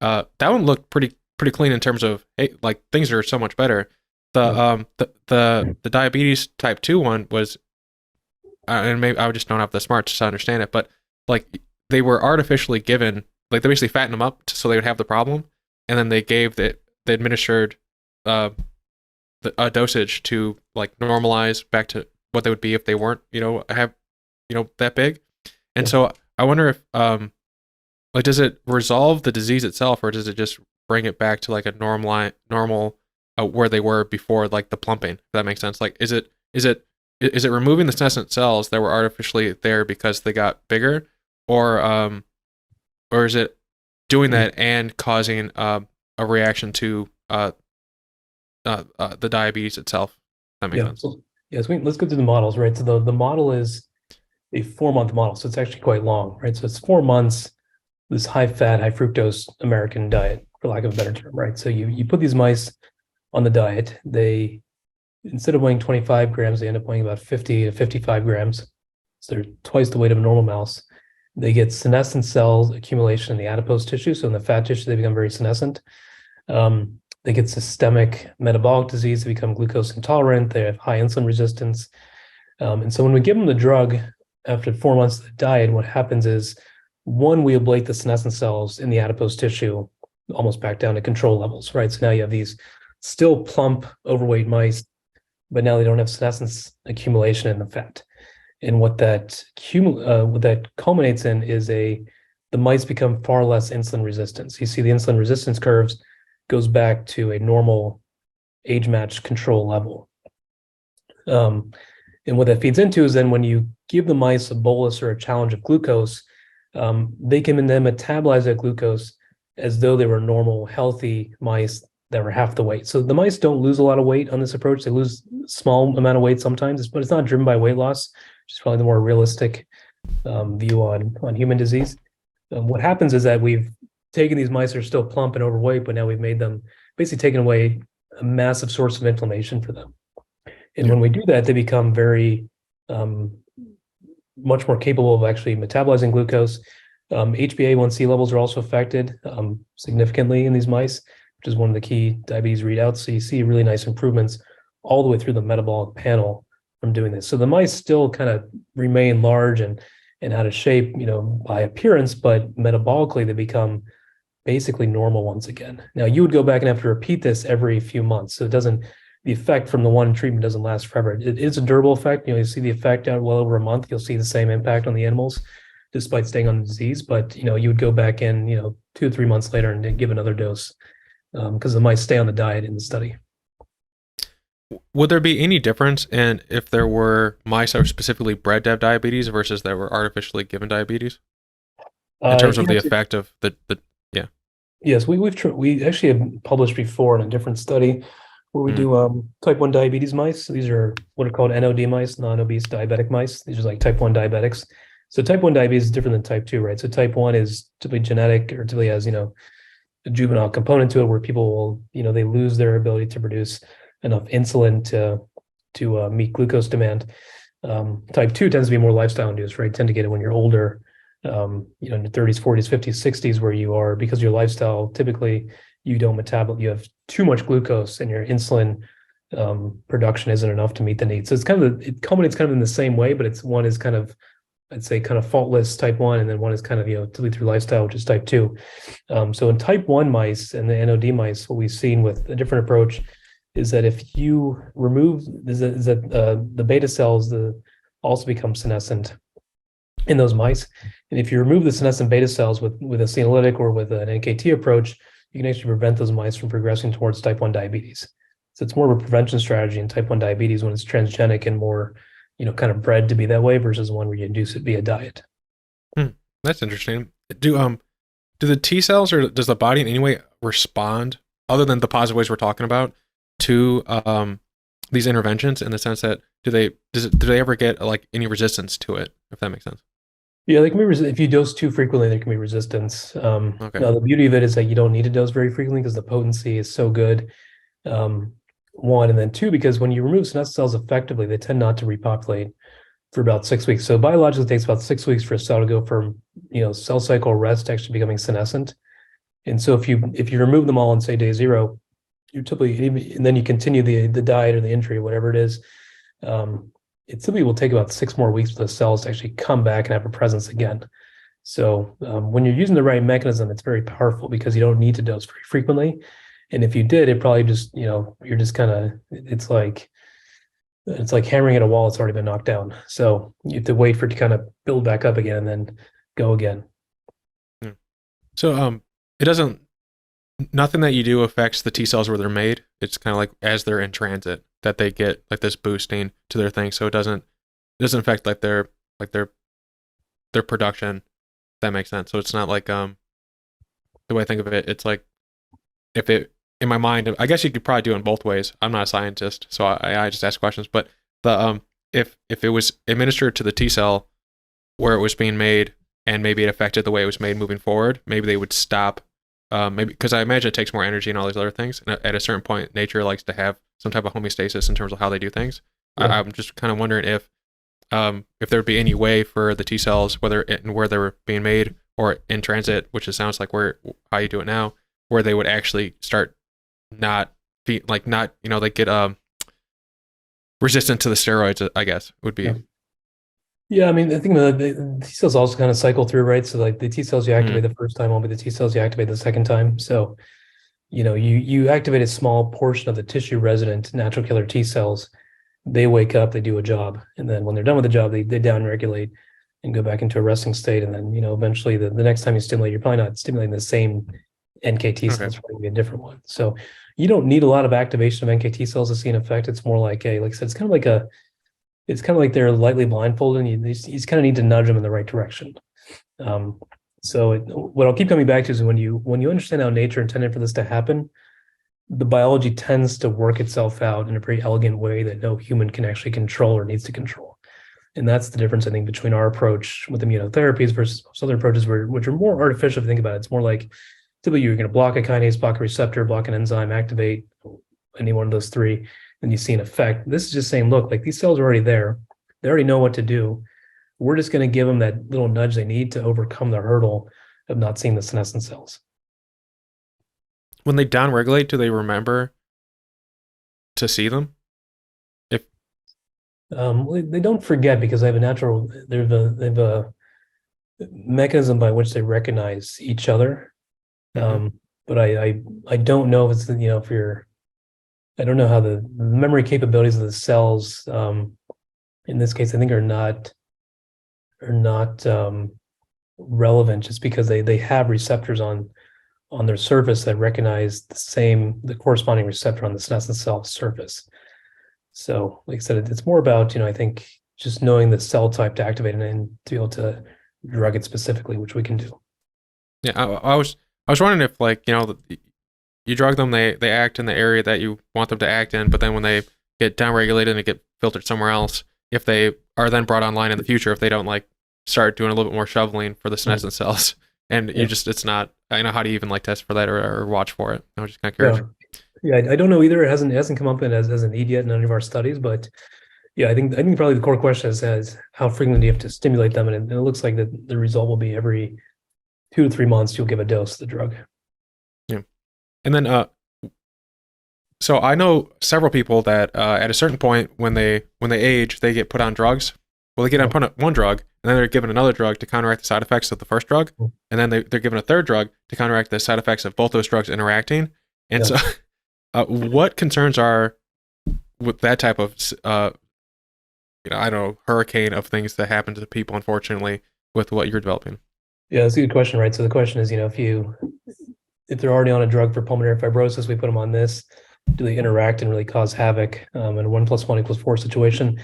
that one looked pretty clean in terms of, hey, like things are so much better. The diabetes type 2 one was, and maybe I just don't have the smarts to understand it, but like they were artificially given, like they basically fattened them up so they would have the problem, and then they administered a dosage to like normalize back to what they would be if they weren't, that big. And so I wonder if like, does it resolve the disease itself, or does it just bring it back to like a normal where they were before, like the plumping, if that makes sense? Like, is it removing the senescent cells that were artificially there because they got bigger, or is it doing that and causing a reaction to the diabetes itself? That makes sense. Yes, let's go through the models, right? So the model is a 4-month model, so it's actually quite long, right? So it's 4 months, this high-fat, high-fructose American diet, for lack of a better term, right? So you put these mice on the diet. They, instead of weighing 25 grams, they end up weighing about 50 to 55 grams. So they're twice the weight of a normal mouse. They get senescent cell accumulation in the adipose tissue. So in the fat tissue, they become very senescent. They get systemic metabolic disease. They become glucose intolerant. They have high insulin resistance. And so when we give them the drug after 4 months of the diet, what happens is, one, we ablate the senescent cells in the adipose tissue almost back down to control levels, right? So now you have these still plump, overweight mice, but now they don't have senescence accumulation in the fat. And what that culminates in is the mice become far less insulin resistant. So you see the insulin resistance curves goes back to a normal age-matched control level. And what that feeds into is then when you give the mice a bolus or a challenge of glucose, they can then metabolize that glucose as though they were normal, healthy mice that were half the weight. So the mice don't lose a lot of weight on this approach. They lose a small amount of weight sometimes, but it's not driven by weight loss, which is probably the more realistic view on human disease. What happens is that we've taken these mice that are still plump and overweight, but now we've made them basically taken away a massive source of inflammation for them. And when we do that, they become very much more capable of actually metabolizing glucose. HbA1c levels are also affected significantly in these mice, which is one of the key diabetes readouts. So you see really nice improvements all the way through the metabolic panel from doing this. So the mice still kind of remain large and out of shape, by appearance, but metabolically they become basically normal once again. Now you would go back and have to repeat this every few months. So the effect from the one treatment doesn't last forever. It is a durable effect. You see the effect out well over a month. You'll see the same impact on the animals despite staying on the disease. But, you would go back in, 2 or 3 months later and give another dose because the mice stay on the diet in the study. Would there be any difference in if there were mice that were specifically bred to have diabetes versus that were artificially given diabetes in terms of the effect of the Yes, we actually have published before in a different study where we do type 1 diabetes mice. So these are what are called NOD mice, non-obese diabetic mice. These are like type 1 diabetics. So type 1 diabetes is different than type 2, right? So type 1 is typically genetic or typically has, a juvenile component to it where people will, they lose their ability to produce enough insulin to meet glucose demand. Type 2 tends to be more lifestyle induced, right? Tend to get it when you're older, in your 30s, 40s, 50s, 60s, where you are, because your lifestyle, typically you don't you have too much glucose and your insulin production isn't enough to meet the needs. So it culminates kind of in the same way, but one is kind of, I'd say, kind of faultless type 1, and then one is kind of, typically through lifestyle, which is type 2. So in type 1 mice and the NOD mice, what we've seen with a different approach is that if you remove, the beta cells also become senescent in those mice. And if you remove the senescent beta cells with a senolytic or with an NKT approach, you can actually prevent those mice from progressing towards type 1 diabetes. So it's more of a prevention strategy in type 1 diabetes when it's transgenic and more, kind of bred to be that way versus one where you induce it via diet. That's interesting. Do the T cells, or does the body in any way respond, other than the positive ways we're talking about, to these interventions, in the sense that do they ever get like any resistance to it, if that makes sense? Yeah, they can be if you dose too frequently, there can be resistance. Okay. Now the beauty of it is that you don't need to dose very frequently because the potency is so good. One, and then two, because when you remove senescent cells effectively, they tend not to repopulate for about 6 weeks. So biologically, it takes about 6 weeks for a cell to go from cell cycle rest to actually becoming senescent. And so if you remove them all on, say, day 0, you typically, and then you continue the diet or the injury, whatever it is, it typically will take about 6 more weeks for the cells to actually come back and have a presence again. So when you're using the right mechanism, it's very powerful because you don't need to dose very frequently. And if you did, it probably just, you're just kind of, it's like hammering at a wall that's already been knocked down. So you have to wait for it to kind of build back up again and then go again. So nothing that you do affects the T cells where they're made. It's kind of like as they're in transit that they get like this boosting to their thing. So it doesn't affect like their production. If that makes sense. So it's not like the way I think of it, it's like if it, in my mind, I guess you could probably do it in both ways. I'm not a scientist, so I just ask questions. But the if it was administered to the T cell where it was being made, and maybe it affected the way it was made moving forward, maybe they would stop. Maybe because I imagine it takes more energy and all these other things. And at a certain point, nature likes to have some type of homeostasis in terms of how they do things. Yeah. I'm just kind of wondering if there would be any way for the T cells, whether where they were being made or in transit, which it sounds like how you do it now, where they would actually start not be like they get resistant to the steroids, I guess would be. Yeah, I mean, I think the T cells also kind of cycle through, right? So like the T cells you activate the first time won't be the T cells you activate the second time. So, you activate a small portion of the tissue resident natural killer T cells. They wake up, they do a job, and then when they're done with the job, they downregulate and go back into a resting state. And then eventually the next time you stimulate, you're probably not stimulating the same NKT cells, it's probably a different one. So you don't need a lot of activation of NKT cells to see an effect. It's more like like I said, it's kind of like they're lightly blindfolded, and you just kind of need to nudge them in the right direction. So what I'll keep coming back to is when you understand how nature intended for this to happen, the biology tends to work itself out in a pretty elegant way that no human can actually control or needs to control. And that's the difference, I think, between our approach with immunotherapies versus most other approaches, which are more artificial. If you think about it, it's more like typically you're going to block a kinase, block a receptor, block an enzyme, activate any one of those three, and you see an effect. This is just saying, look, like these cells are already there. They already know what to do. We're just going to give them that little nudge they need to overcome the hurdle of not seeing the senescent cells. When they downregulate, do they remember to see them? They don't forget because they have a mechanism by which they recognize each other. But I don't know if it's I don't know how the memory capabilities of the cells in this case I think are not relevant just because they have receptors on their surface that recognize the corresponding receptor on the senescent cell surface. So like I said, it's more about I think just knowing the cell type to activate it and to be able to drug it specifically, which we can do. Yeah, I was wondering if you drug them, they act in the area that you want them to act in, but then when they get downregulated and get filtered somewhere else, if they are then brought online in the future, if they don't start doing a little bit more shoveling for the senescent cells, and it's not, how do you even test for that or watch for it? I'm just kind of curious. Yeah, I don't know either. It hasn't come up as a need yet in any of our studies, but yeah, I think probably the core question is how frequently do you have to stimulate them, and it looks like the result will be every 2 to 3 months you'll give a dose of the drug. Yeah. And then So I know several people that at a certain point when they age, they get put on drugs. Well, they get on one drug, and then they're given another drug to counteract the side effects of the first drug, and then they're given a third drug to counteract the side effects of both those drugs interacting. And so, what concerns are with that type of, I don't know, hurricane of things that happen to the people, unfortunately, with what you're developing? Yeah, that's a good question, right? So the question is, if they're already on a drug for pulmonary fibrosis, we put them on this. Do they interact and really cause havoc in a 1+1=4 situation?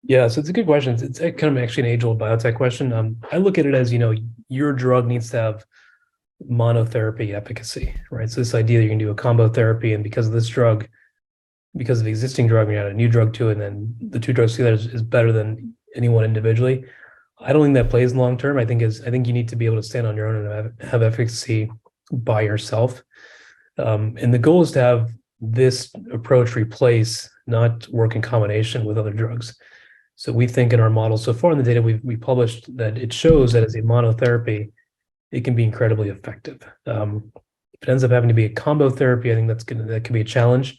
Yeah, so it's a good question. It's kind of actually an age-old biotech question. I look at it as, your drug needs to have monotherapy efficacy, right? So this idea that you can do a combo therapy, and because of this drug, because of the existing drug, you add a new drug to it, and then the two drugs together is better than any one individually. I don't think that plays in long term. I think you need to be able to stand on your own and have efficacy by yourself. And the goal is to have this approach replace, not work in combination with other drugs. So we think in our model so far in the data we published that it shows that as a monotherapy, it can be incredibly effective. If it ends up having to be a combo therapy, I think that could be a challenge.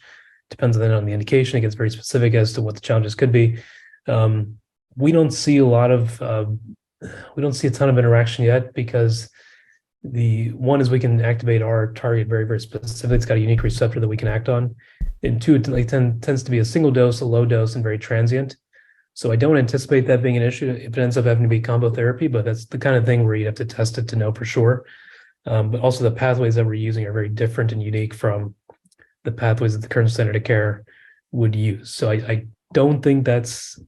Depends then on the indication. It gets very specific as to what the challenges could be. We don't see a ton of interaction yet, because the one is we can activate our target very, very specifically. It's got a unique receptor that we can act on. And two, it tends to be a single dose, a low dose, and very transient. So I don't anticipate that being an issue if it ends up having to be combo therapy, but that's the kind of thing where you'd have to test it to know for sure. But also the pathways that we're using are very different and unique from the pathways that the current standard of care would use. So I don't think that's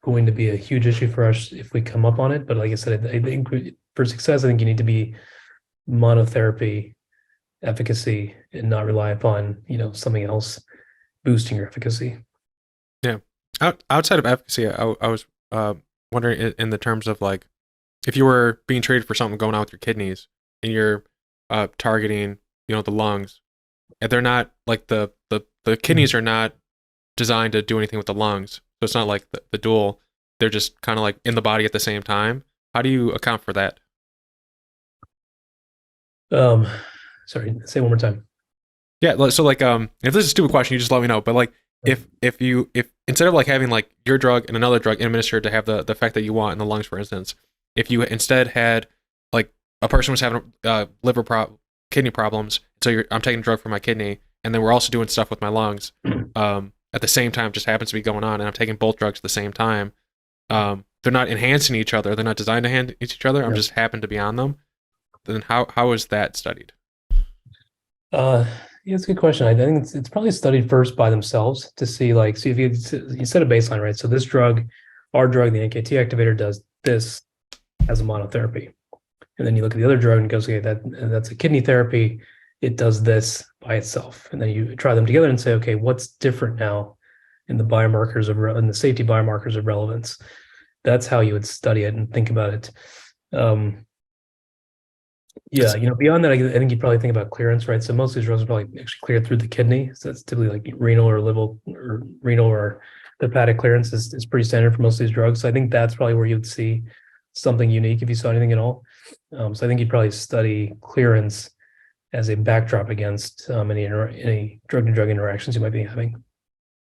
going to be a huge issue for us if we come up on it. But like I said, I think for success, I think you need to be monotherapy efficacy and not rely upon, something else boosting your efficacy. Yeah. Outside of efficacy, I was wondering in the terms of, like, if you were being treated for something going on with your kidneys and you're targeting, the lungs, and they're not like the kidneys are not designed to do anything with the lungs. So it's not like the dual, they're just kind of like in the body at the same time. How do you account for that? Sorry, say one more time. Yeah, so like if this is a stupid question, you just let me know. But like if instead of like having like your drug and another drug administered to have the effect that you want in the lungs, for instance, if you instead had like a person was having kidney problems, so I'm taking a drug for my kidney, and then we're also doing stuff with my lungs at the same time, just happens to be going on, and I'm taking both drugs at the same time. They're not enhancing each other. They're not designed to enhance each other. I'm just happen to be on them. Then how is that studied? Yeah, it's a good question. I think it's probably studied first by themselves to see if you set a baseline, right? So this drug, our drug, the NKT activator, does this as a monotherapy. And then you look at the other drug and goes, okay, that's a kidney therapy. It does this by itself. And then you try them together and say, okay, what's different now in the biomarkers in the safety biomarkers of relevance? That's how you would study it and think about it. Beyond that, I think you probably think about clearance, right? So most of these drugs are probably actually cleared through the kidney. So that's typically like renal or hepatic clearance is pretty standard for most of these drugs. So I think that's probably where you'd see something unique if you saw anything at all. So I think you'd probably study clearance as a backdrop against any drug-to-drug interactions you might be having.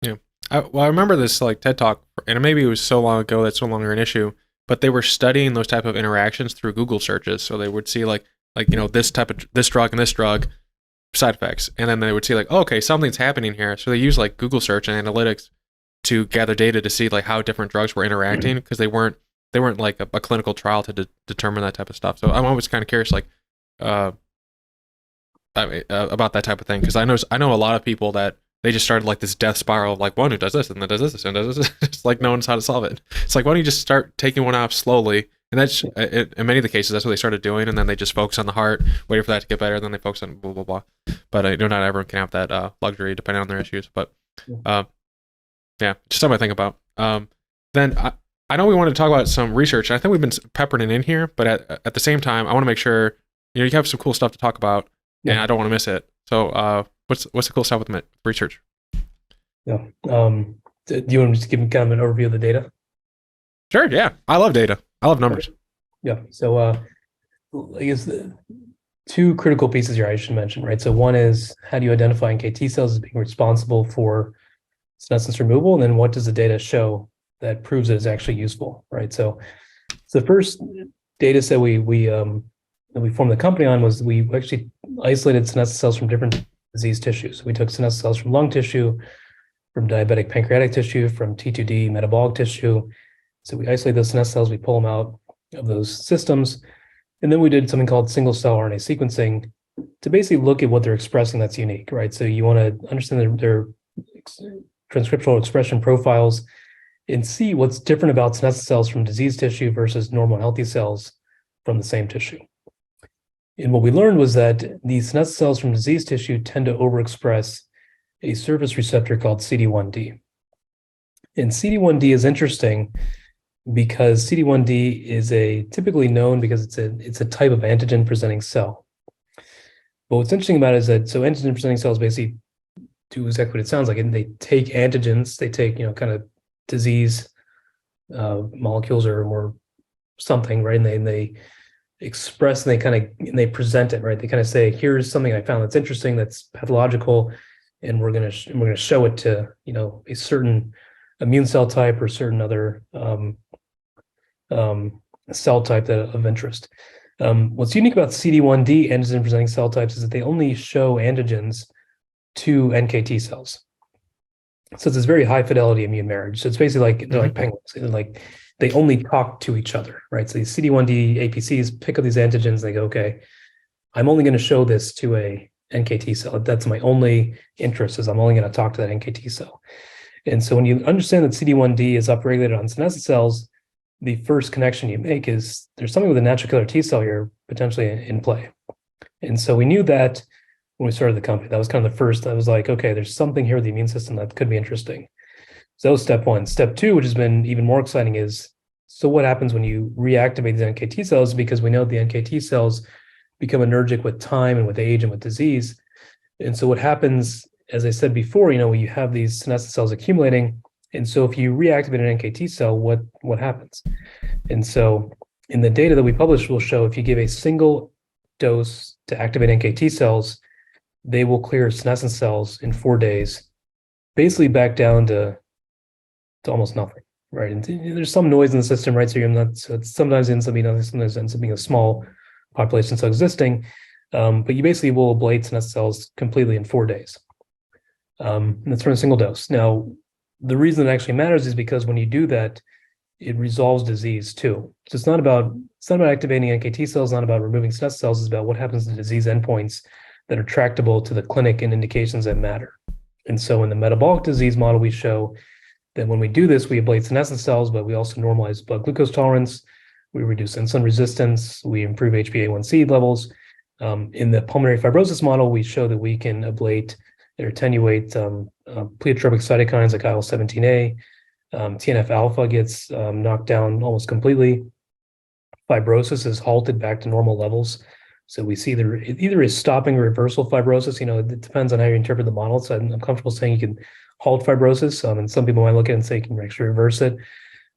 Yeah. I remember this like TED Talk, and maybe it was so long ago that's no longer an issue, but they were studying those type of interactions through Google searches. So they would see this drug and this drug side effects, and then they would see okay, something's happening here. So they use like Google search and analytics to gather data to see like how different drugs were interacting, because they weren't like a clinical trial to determine that type of stuff. So I'm always kind of curious about that type of thing, because I know a lot of people that they just started like this death spiral, like one who does this and then does this and does this. It's like no one knows how to solve it. It's like, why don't you just start taking one off slowly? And that's in many of the cases, that's what they started doing. And then they just focus on the heart, waiting for that to get better. And then they focus on blah, blah, blah. But I know not everyone can have that luxury depending on their issues. But yeah, just something I think about. Then I know we wanted to talk about some research. I think we've been peppering it in here, but at the same time, I want to make sure you have some cool stuff to talk about, and I don't want to miss it. So what's the cool stuff with research? Yeah. Do you want to just give me kind of an overview of the data? Sure. Yeah. I love data. I love numbers. Yeah. So I guess two critical pieces here I should mention, right? So one is, how do you identify NKT cells as being responsible for senescence removal? And then what does the data show that proves it is actually useful, right? So the first data set that we formed the company on was we actually isolated senescent cells from different disease tissues. We took senescent cells from lung tissue, from diabetic pancreatic tissue, from T2D metabolic tissue. So we isolate those senescent cells, we pull them out of those systems. And then we did something called single cell RNA sequencing to basically look at what they're expressing that's unique, right? So you want to understand their transcriptional expression profiles and see what's different about senescent cells from disease tissue versus normal healthy cells from the same tissue. And what we learned was that these senescent cells from disease tissue tend to overexpress a surface receptor called CD1D. And CD1D is interesting because CD1D is typically known because it's a type of antigen presenting cell. But what's interesting about it is that antigen presenting cells basically do exactly what it sounds like, and they take antigens, they take kind of disease molecules or something, right? And they express and they present it, right? They kind of say, here's something I found that's interesting, that's pathological, and we're gonna show it to a certain immune cell type or certain other cell type of interest. What's unique about CD1D antigen presenting cell types is that they only show antigens to NKT cells. So it's this very high fidelity immune marriage. So it's basically like they're like penguins. They only talk to each other, right? So these CD1D APCs pick up these antigens and they go, okay, I'm only going to show this to a NKT cell. That's my only interest, is I'm only going to talk to that NKT cell. And so when you understand that CD1D is upregulated on senescent cells, the first connection you make is there's something with a natural killer T cell here potentially in play. And so we knew that when we started the company. That was kind of the first. I was like, okay, there's something here with the immune system that could be interesting. So that was step one. Step two, which has been even more exciting, is so what happens when you reactivate these NKT cells? Because we know the NKT cells become allergic with time and with age and with disease. And so what happens, as I said before, when you have these senescent cells accumulating, and so if you reactivate an NKT cell, what happens? And so in the data that we published, we'll show if you give a single dose to activate NKT cells, they will clear senescent cells in 4 days, basically back down to almost nothing, right? And there's some noise in the system, right? So it sometimes ends up being nothing, sometimes ends up being a small population still existing, but you basically will ablate senescent cells completely in 4 days. And that's from a single dose. Now, the reason it actually matters is because when you do that, it resolves disease too. So it's not about activating NKT cells, not about removing senescent cells, it's about what happens to disease endpoints that are tractable to the clinic and indications that matter. And so in the metabolic disease model, we show that when we do this, we ablate senescent cells, but we also normalize blood glucose tolerance, we reduce insulin resistance, we improve HbA1c levels. In the pulmonary fibrosis model, we show that we can ablate or attenuate pleiotropic cytokines like IL-17A. TNF alpha gets knocked down almost completely. Fibrosis is halted back to normal levels. So we see it either is stopping or reversal fibrosis. It depends on how you interpret the model. So I'm comfortable saying you can halt fibrosis. And some people might look at it and say you can actually reverse it.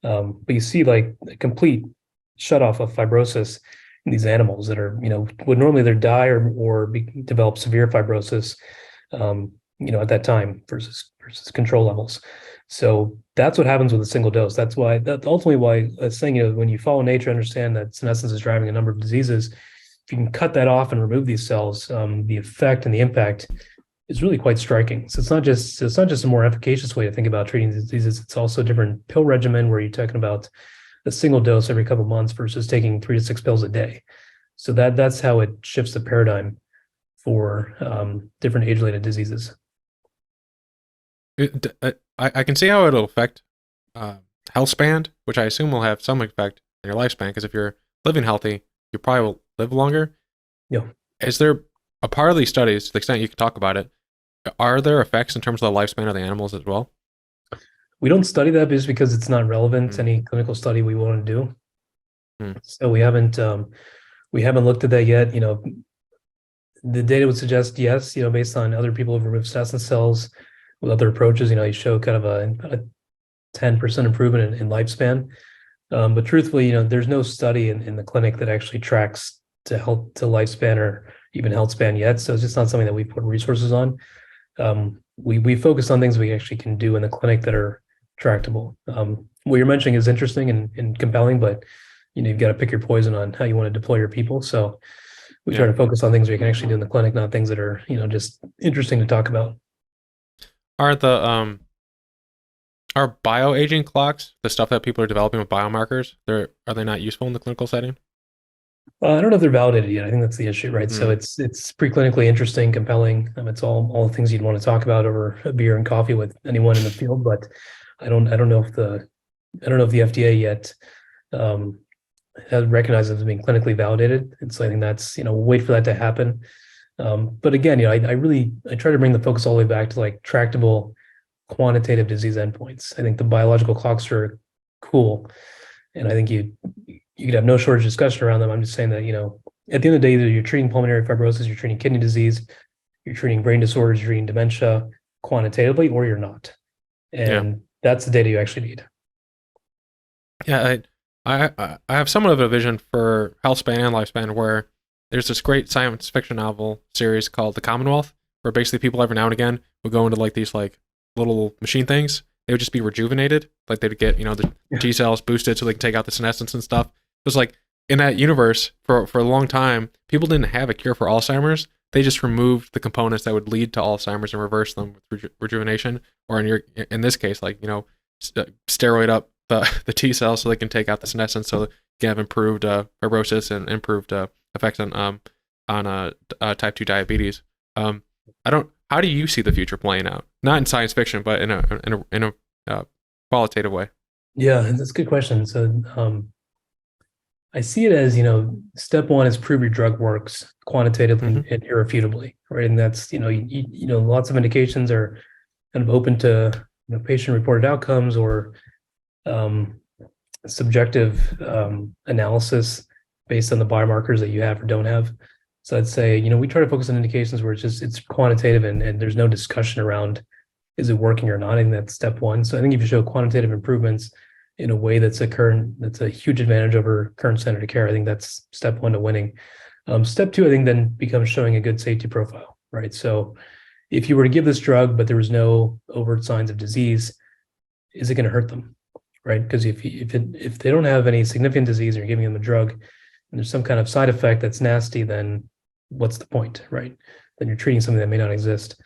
But you see like a complete shut off of fibrosis in these animals that are, would normally either die or develop severe fibrosis, at that time versus control levels. So that's what happens with a single dose. That's ultimately why I was saying, when you follow nature, understand that senescence is driving a number of diseases. If you can cut that off and remove these cells, the effect and the impact is really quite striking. So it's not just a more efficacious way to think about treating diseases. It's also a different pill regimen where you're talking about a single dose every couple of months versus taking 3 to 6 pills a day. So that's how it shifts the paradigm for different age-related diseases. I can see how it'll affect healthspan, which I assume will have some effect on your lifespan, because if you're living healthy, you probably will live longer. Yeah. Is there a part of these studies, to the extent you can talk about it, are there effects in terms of the lifespan of the animals as well? We don't study that just because it's not relevant to any clinical study we want to do. So we haven't looked at that yet. The data would suggest yes, based on other people who've removed senescent cells with other approaches, you show kind of a 10% improvement in lifespan. But truthfully, there's no study in the clinic that actually tracks to lifespan or even health span yet. So it's just not something that we put resources on. We focus on things we actually can do in the clinic that are tractable. What you're mentioning is interesting and compelling, but you've got to pick your poison on how you want to deploy your people. So we try to focus on things we can actually do in the clinic, not things that are just interesting to talk about. Are the are bioaging clocks, the stuff that people are developing with biomarkers, are they not useful in the clinical setting? I don't know if they're validated yet. I think that's the issue, right? So it's preclinically interesting, compelling. It's all the things you'd want to talk about over a beer and coffee with anyone in the field. But I don't know if the FDA yet has recognized it as being clinically validated. And so I think that's we'll wait for that to happen. But again, I try to bring the focus all the way back to like tractable, quantitative disease endpoints. I think the biological clocks are cool, and I think you could have no shortage of discussion around them. I'm just saying that at the end of the day, either you're treating pulmonary fibrosis, you're treating kidney disease, you're treating brain disorders, you're treating dementia quantitatively, or you're not. And that's the data you actually need. Yeah, I have somewhat of a vision for healthspan and lifespan where there's this great science fiction novel series called The Commonwealth, where basically people every now and again would go into like these like little machine things. They would just be rejuvenated, like they'd get the T cells boosted so they can take out the senescence and stuff. It was like in that universe for a long time, people didn't have a cure for Alzheimer's. They just removed the components that would lead to Alzheimer's and reverse them with rejuvenation, or in this case, like steroid up the T cells so they can take out the senescence, so they can have improved fibrosis and improved effects on type 2 diabetes. How do you see the future playing out? Not in science fiction, but in a qualitative way. Yeah, that's a good question. So I see it as step one is prove your drug works quantitatively and irrefutably, right? And that's lots of indications are kind of open to patient reported outcomes or subjective analysis based on the biomarkers that you have or don't have. So I'd say, we try to focus on indications where it's quantitative and there's no discussion around, is it working or not? I think that's step one. So I think if you show quantitative improvements in a way that's a huge advantage over current standard of care, I think that's step one to winning. Step two, I think then becomes showing a good safety profile, right? So if you were to give this drug, but there was no overt signs of disease, is it going to hurt them, right? Because if they don't have any significant disease and you're giving them a drug and there's some kind of side effect that's nasty, then what's the point, right? Then you're treating something that may not exist.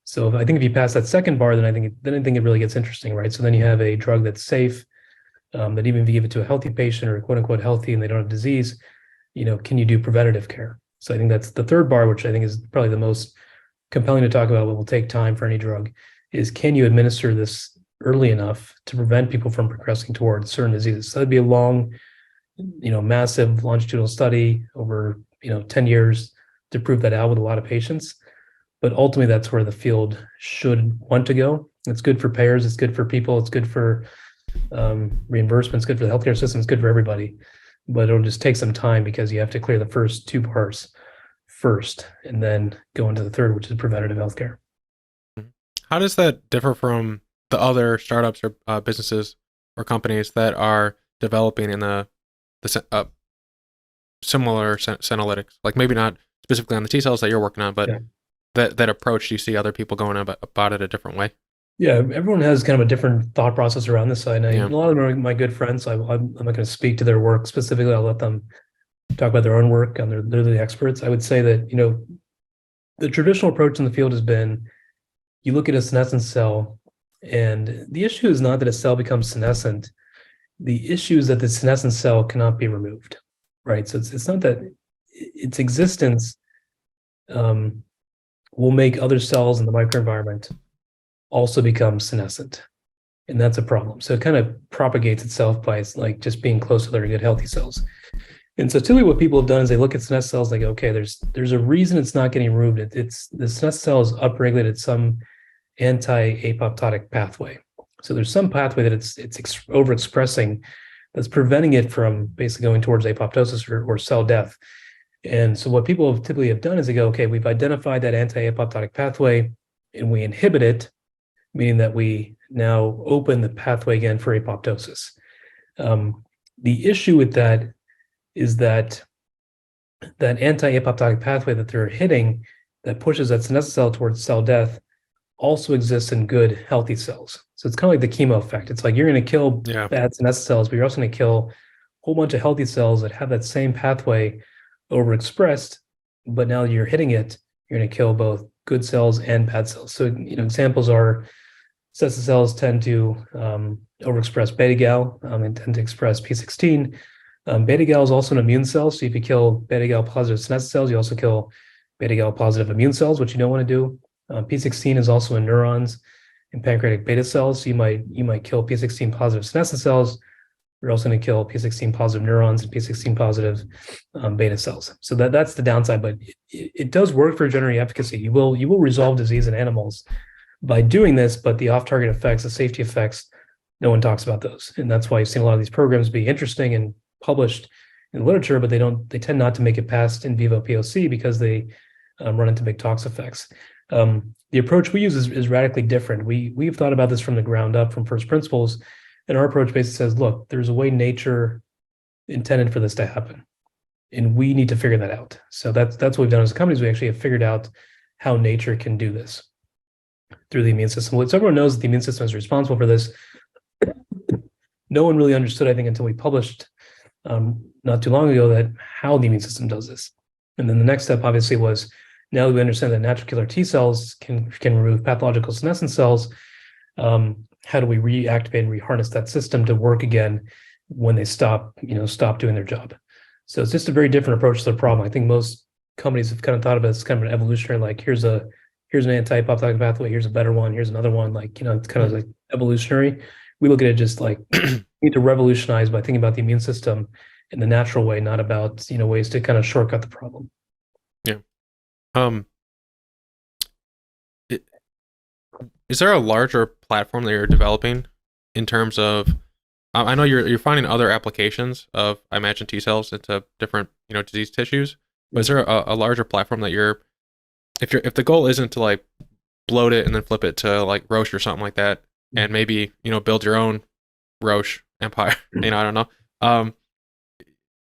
So I think if you pass that second bar, then I think it really gets interesting, right? So then you have a drug that's safe, that even if you give it to a healthy patient or quote unquote healthy and they don't have disease, can you do preventative care? So I think that's the third bar, which I think is probably the most compelling to talk about, what will take time for any drug, is can you administer this early enough to prevent people from progressing towards certain diseases? So that'd be a long, massive longitudinal study over 10 years to prove that out with a lot of patients. But ultimately, that's where the field should want to go. It's good for payers. It's good for people. It's good for reimbursement. It's good for the healthcare system. It's good for everybody. But it'll just take some time because you have to clear the first two bars first and then go into the third, which is preventative healthcare. How does that differ from the other startups or businesses or companies that are developing in the similar senolytics? Like maybe not specifically on the T cells that you're working on, but that approach, do you see other people going about it a different way? Yeah, everyone has kind of a different thought process around this side. A lot of them are my good friends, so I'm not going to speak to their work specifically. I'll let them talk about their own work, and they're the experts. I would say that the traditional approach in the field has been, you look at a senescent cell, and the issue is not that a cell becomes senescent. The issue is that the senescent cell cannot be removed, right? So it's not that its existence will make other cells in the microenvironment also become senescent, and that's a problem. So it kind of propagates itself by like just being close to their good healthy cells. And so typically what people have done is they look at senescent cells, they go, okay, there's a reason it's not getting removed. It's the senescent cell is upregulated some anti-apoptotic pathway. So there's some pathway that it's overexpressing that's preventing it from basically going towards apoptosis or cell death. And so what people typically have done is they go, okay, we've identified that anti-apoptotic pathway and we inhibit it, meaning that we now open the pathway again for apoptosis. The issue with that is that that anti-apoptotic pathway that they're hitting that pushes that senescent cell towards cell death also exists in good, healthy cells. So it's kind of like the chemo effect. It's like you're going to kill bad senescent cells, but you're also going to kill a whole bunch of healthy cells that have that same pathway overexpressed, but now you're hitting it, you're going to kill both good cells and bad cells. So, examples are senescent cells tend to overexpress beta-gal and tend to express P16. Beta-gal is also an immune cell. So if you kill beta-gal positive senescent cells, you also kill beta-gal positive immune cells, which you don't want to do. P16 is also in neurons and pancreatic beta cells. So you might kill P16 positive senescent cells. You're also going to kill P16 positive neurons and P16 positive beta cells. So that's the downside, but it does work for generating efficacy. You will resolve disease in animals by doing this, but the off-target effects, the safety effects, no one talks about those. And that's why you've seen a lot of these programs be interesting and published in literature, but they tend not to make it past in vivo POC because they run into big tox effects. The approach we use is radically different. We've thought about this from the ground up, from first principles, and our approach basically says, look, there's a way nature intended for this to happen, and we need to figure that out. So that's what we've done as a company. We actually have figured out how nature can do this through the immune system. Well, everyone knows that the immune system is responsible for this. No one really understood, I think, until we published not too long ago that how the immune system does this. And then the next step, obviously, was now that we understand that natural killer T cells can remove pathological senescent cells, how do we reactivate and reharness that system to work again when they stop doing their job? So it's just a very different approach to the problem. I think most companies have kind of thought of it as kind of an evolutionary, like here's an anti-apoptotic pathway, here's a better one, here's another one, it's kind of like evolutionary. We look at it just like we need to revolutionize by thinking about the immune system in the natural way, not about ways to kind of shortcut the problem. Yeah. Is there a larger platform that you're developing in terms of? I know you're finding other applications of, I imagine, T cells into different disease tissues. But is there a larger platform that you're, if the goal isn't to like bloat it and then flip it to like Roche or something like that, and maybe build your own Roche empire? I don't know.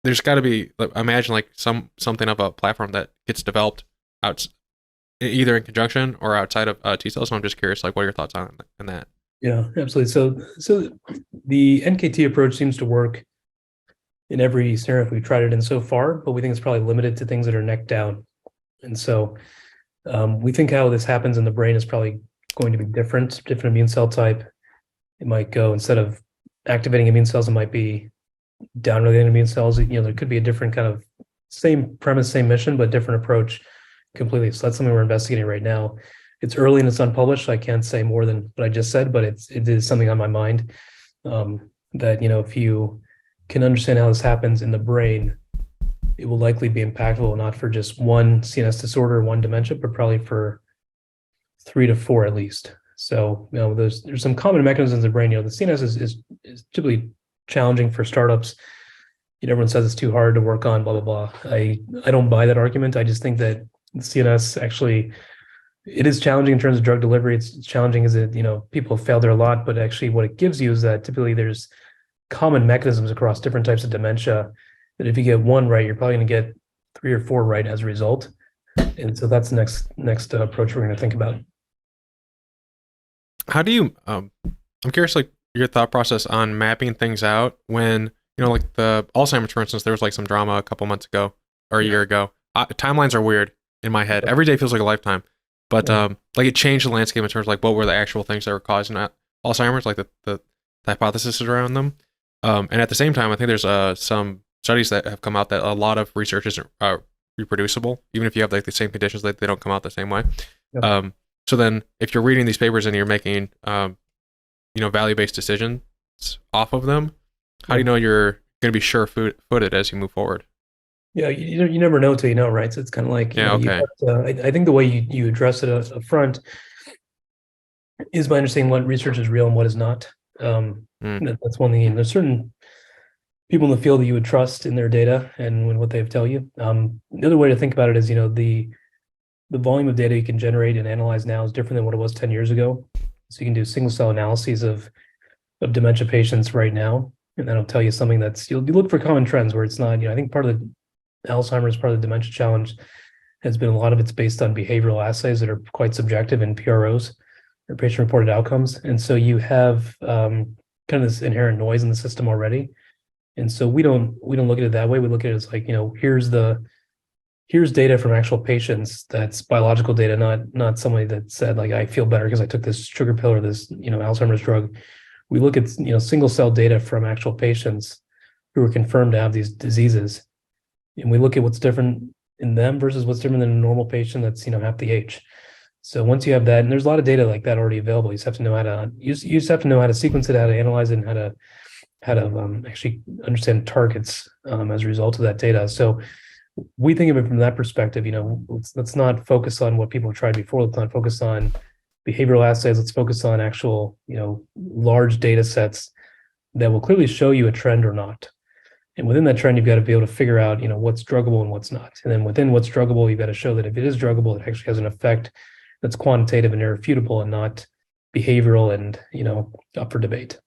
There's got to be, imagine like something of a platform that gets developed out, either in conjunction or outside of T cells. So I'm just curious, like, what are your thoughts on that? Yeah, absolutely. So the NKT approach seems to work in every scenario we've tried it in so far, but we think it's probably limited to things that are neck down. And so we think how this happens in the brain is probably going to be different immune cell type. It might go, instead of activating immune cells, it might be downregulating immune cells. There could be a different kind of same premise, same mission, but different approach completely. So that's something we're investigating right now. It's early and it's unpublished, so I can't say more than what I just said, but it is something on my mind, that if you can understand how this happens in the brain, it will likely be impactful, not for just one CNS disorder, one dementia, but probably for 3 to 4 at least. So there's some common mechanisms in the brain. The CNS is typically challenging for startups. Everyone says it's too hard to work on, blah blah blah. I don't buy that argument. I just think that the CNS actually, it is challenging in terms of drug delivery. It's challenging as people have failed there a lot, but actually what it gives you is that typically there's common mechanisms across different types of dementia that if you get one right, you're probably going to get 3 or 4 right as a result. And so that's the next approach we're going to think about. How do you, I'm curious, like your thought process on mapping things out when, like the Alzheimer's, for instance, there was like some drama a couple months ago or a year ago. Timelines are weird in my head. Every day feels like a lifetime, but like it changed the landscape in terms of like what were the actual things that were causing Alzheimer's, like the hypothesis around them. And at the same time, I think there's some studies that have come out that a lot of research isn't reproducible, even if you have like the same conditions, like they don't come out the same way. Yep. So then if you're reading these papers and you're making, value-based decisions off of them, how do you know you're going to be sure-footed as you move forward? Yeah, you never know till you know, right? So it's kind of like, I think the way you address it up front is by understanding what research is real and what is not. That's one thing. There's certain people in the field that you would trust in their data and what they tell you. The other way to think about it is, the volume of data you can generate and analyze now is different than what it was 10 years ago. So you can do single cell analyses of dementia patients right now, and that'll tell you something that's, you look for common trends where it's not, I think part of Alzheimer's, part of the dementia challenge, has been a lot of it's based on behavioral assays that are quite subjective in PROs, or patient-reported outcomes. And so you have kind of this inherent noise in the system already. And so we don't look at it that way. We look at it as like, here's data from actual patients. That's biological data, not somebody that said like, I feel better because I took this sugar pill or this, Alzheimer's drug. We look at, single cell data from actual patients who are confirmed to have these diseases. And we look at what's different in them versus what's different than a normal patient that's, half the age. So once you have that, and there's a lot of data like that already available, you just have to know how to sequence it, how to analyze it, and how to actually understand targets as a result of that data. So we think of it from that perspective. Let's not focus on what people have tried before. Let's not focus on behavioral assays. Let's focus on actual, large data sets that will clearly show you a trend or not. And within that trend, you've got to be able to figure out, what's druggable and what's not. And then within what's druggable, you've got to show that if it is druggable, it actually has an effect that's quantitative and irrefutable and not behavioral and, up for debate.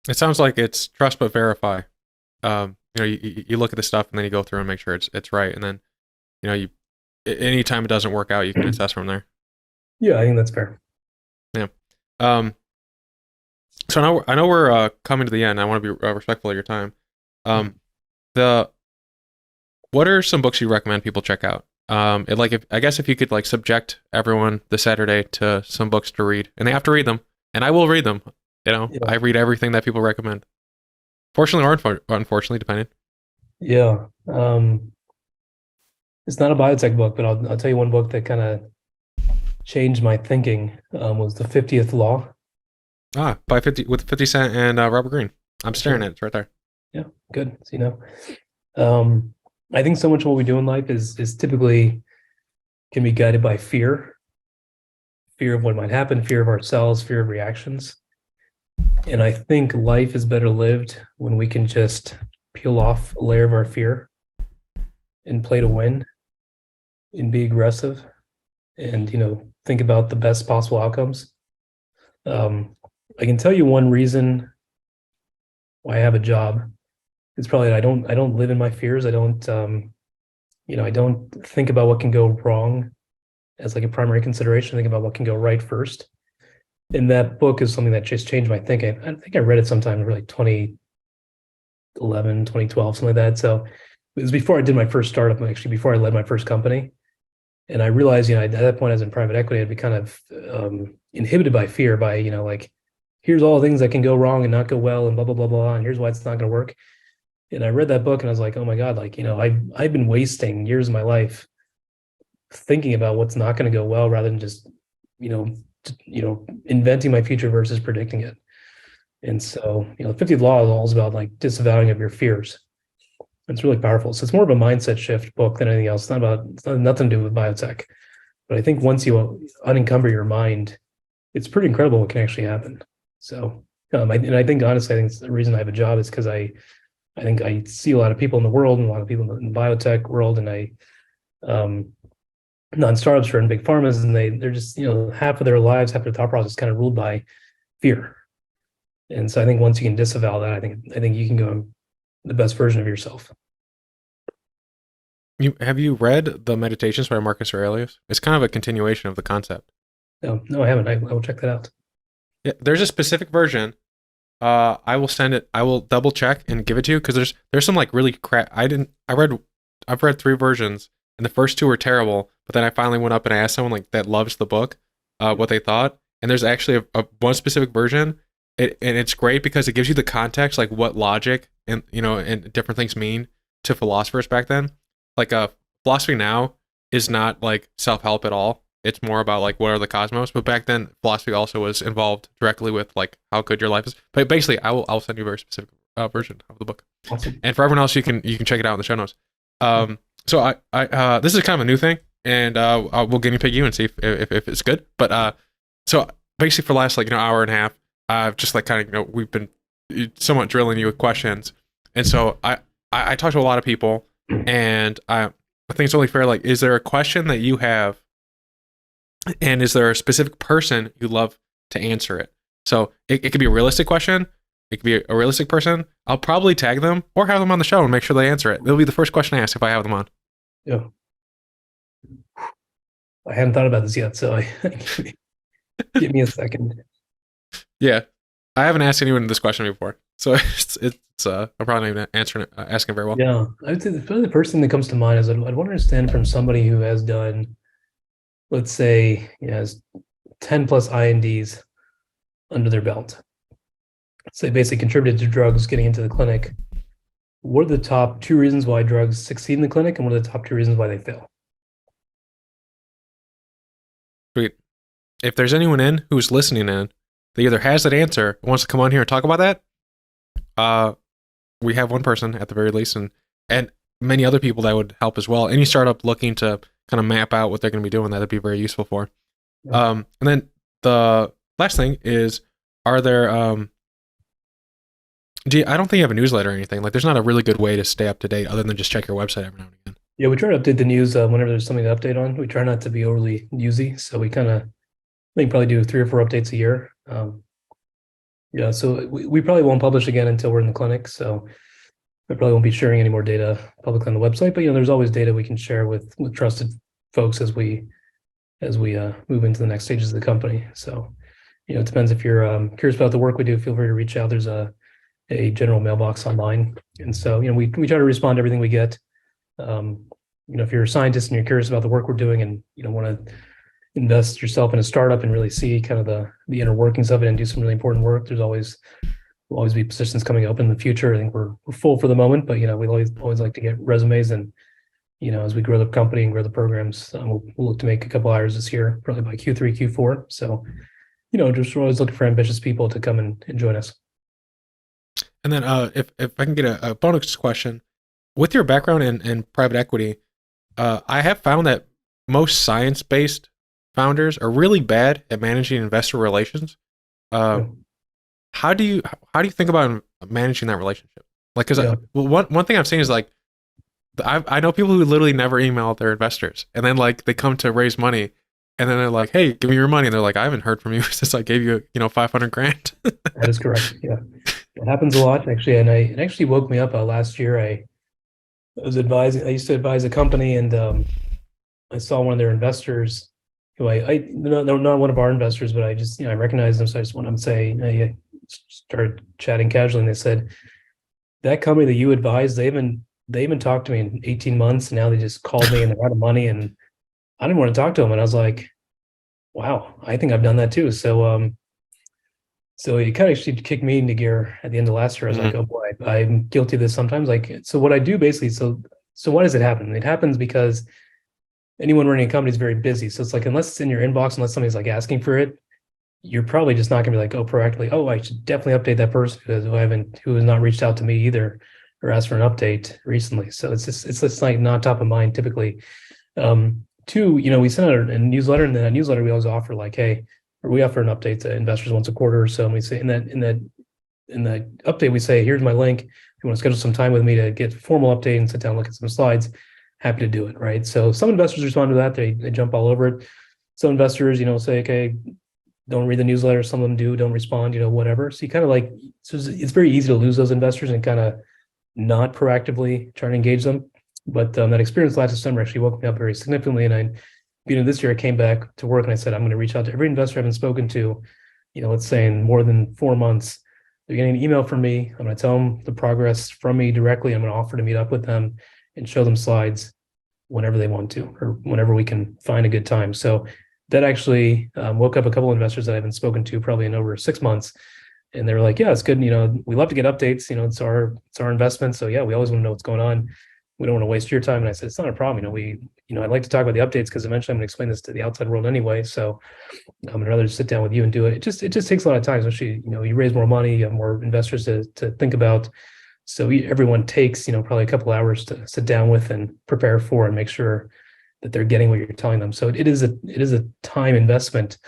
It sounds like it's trust but verify. You look at the stuff and then you go through and make sure it's right. And then, anytime it doesn't work out, you can assess from there. Yeah, I think that's fair. Yeah. So I know we're coming to the end. I want to be respectful of your time. What are some books you recommend people check out? If you could like subject everyone this Saturday to some books to read, and they have to read them, and I will read them. Yeah. I read everything that people recommend. Fortunately or unfortunately, depending. Yeah. It's not a biotech book, but I'll tell you one book that kind of changed my thinking was The 50th Law. With 50 Cent and Robert Greene. I'm staring at it. It's right there. Yeah, good. So, I think so much of what we do in life is typically can be guided by fear of what might happen, fear of ourselves, fear of reactions. And I think life is better lived when we can just peel off a layer of our fear and play to win and be aggressive and, think about the best possible outcomes. I can tell you one reason why I have a job. It's probably that I don't live in my fears. I don't think about what can go wrong as like a primary consideration. I think about what can go right first. And that book is something that just changed my thinking. I think I read it sometime in like 2011, 2012, something like that. So it was before I did my first startup, actually, before I led my first company. And I realized, at that point, as in private equity, I'd be kind of inhibited by fear, by, like, here's all the things that can go wrong and not go well and blah, blah, blah, blah. And here's why it's not going to work. And I read that book and I was like, oh my God, like, I've been wasting years of my life thinking about what's not going to go well rather than just, inventing my future versus predicting it. And so, the 50th Law is all about like disavowing of your fears. It's really powerful. So it's more of a mindset shift book than anything else. It's not nothing to do with biotech. But I think once you unencumber your mind, it's pretty incredible what can actually happen. So, I think honestly, the reason I have a job is because I think I see a lot of people in the world and a lot of people in the biotech world, and non-startups are in big pharmas, and they're just, half of their lives, half their thought process is kind of ruled by fear. And so I think once you can disavow that, I think you can go the best version of yourself. Have you read The Meditations by Marcus Aurelius? It's kind of a continuation of the concept. No, I haven't. I will check that out. Yeah, there's a specific version. I will send it. I will double check and give it to you because there's some like really crap. I've read 3 versions and the first 2 were terrible. But then I finally went up and I asked someone like that loves the book, what they thought. And there's actually a one specific version. And it's great because it gives you the context, like what logic and and different things mean to philosophers back then. Like philosophy now is not like self-help at all. It's more about like what are the cosmos. But back then, philosophy also was involved directly with like how good your life is. But basically, I'll send you a very specific version of the book. Awesome. And for everyone else, you can check it out in the show notes. So I this is kind of a new thing, and we'll guinea pig you and see if it's good. But so basically for the last like hour and a half, I've just like kind of we've been somewhat drilling you with questions, and so I talk to a lot of people, and I think it's only fair. Like, is there a question that you have, and is there a specific person you love to answer it? So it could be a realistic question, it could be a realistic person, I'll probably tag them or have them on the show and make sure they answer it. It'll be the first question I ask if I have them on. Yeah. I hadn't thought about this yet, so give me a second. Yeah. I haven't asked anyone this question before. So I'm probably not even asking very well. Yeah. I would say the first thing that comes to mind is I'd want to understand from somebody who has done, let's say, has 10 plus INDs under their belt. So they basically contributed to drugs getting into the clinic. What are the top 2 reasons why drugs succeed in the clinic, and what are the top 2 reasons why they fail? Sweet. If there's anyone in who's listening in that either has that answer or wants to come on here and talk about that, we have one person at the very least, and many other people that would help as well. Any startup looking to kind of map out what they're going to be doing, that'd be very useful for. Yeah. And then the last thing is, are there I don't think you have a newsletter or anything. Like, there's not a really good way to stay up to date other than just check your website every now and again. Yeah, we try to update the news whenever there's something to update on. We try not to be overly newsy, so we kind of, I think, probably do 3 or 4 updates a year. Yeah, so we probably won't publish again until we're in the clinic. So I probably won't be sharing any more data publicly on the website. But there's always data we can share with trusted folks as we move into the next stages of the company. So it depends. If you're curious about the work we do, feel free to reach out. There's a general mailbox online, and so we try to respond to everything we get. If you're a scientist and you're curious about the work we're doing and want to invest yourself in a startup and really see kind of the inner workings of it and do some really important work, will always be positions coming up in the future. I think we're full for the moment, but we always like to get resumes, and as we grow the company and grow the programs, we'll look to make a couple hires this year, probably by Q3, Q4. So just we're always looking for ambitious people to come and join us. And then if I can get a bonus question, with your background in private equity, I have found that most science-based founders are really bad at managing investor relations. How do you think about managing that relationship? Like, because one thing I've seen is like, I know people who literally never email their investors, and then like they come to raise money, and then they're like, "Hey, give me your money," and they're like, "I haven't heard from you since I gave you $500,000." That is correct. Yeah, it happens a lot actually, and it actually woke me up last year. I used to advise a company, and I saw one of their investors who they're not one of our investors, but I recognized them, so I just wanted to say, I started chatting casually, and they said, "That company that you advised, they haven't talked to me in 18 months, and now they just called me and they're out of money, and I didn't want to talk to them." And I was like, wow, I think I've done that too. So it kind of actually kicked me into gear at the end of last year. I was like, oh boy, I'm guilty of this sometimes. Like, so what I do basically, so why does it happen? It happens because anyone running a company is very busy. So it's like, unless it's in your inbox, unless somebody's like asking for it, you're probably just not gonna be like, oh, proactively, oh, I should definitely update that person who has not reached out to me either or asked for an update recently. So it's like not top of mind typically. 2, we send out a newsletter, and then that newsletter we always offer like, hey, or we offer an update to investors once a quarter or so, and we say in that update we say, here's my link. If you want to schedule some time with me to get a formal update and sit down and look at some slides, happy to do it, right? So some investors respond to that, they jump all over it. Some investors, say, okay, don't read the newsletter. Some of them don't respond, whatever. So you kind of like, so it's very easy to lose those investors and kind of not proactively try to engage them. But that experience last December actually woke me up very significantly. And this year I came back to work and I said, I'm going to reach out to every investor I haven't spoken to, let's say in more than 4 months. They're getting an email from me. I'm going to tell them the progress from me directly. I'm going to offer to meet up with them and show them slides whenever they want to, or whenever we can find a good time. So that actually woke up a couple of investors that I haven't spoken to probably in over 6 months. And they were like, yeah, it's good. We love to get updates. It's our investment. So yeah, we always want to know what's going on. We don't want to waste your time. And I said, it's not a problem. I'd like to talk about the updates because eventually I'm going to explain this to the outside world anyway. So I'm rather just sit down with you and do it. It just takes a lot of time, especially, you raise more money, you have more investors to think about. So everyone takes, probably a couple hours to sit down with and prepare for and make sure that they're getting what you're telling them. So it is a time investment,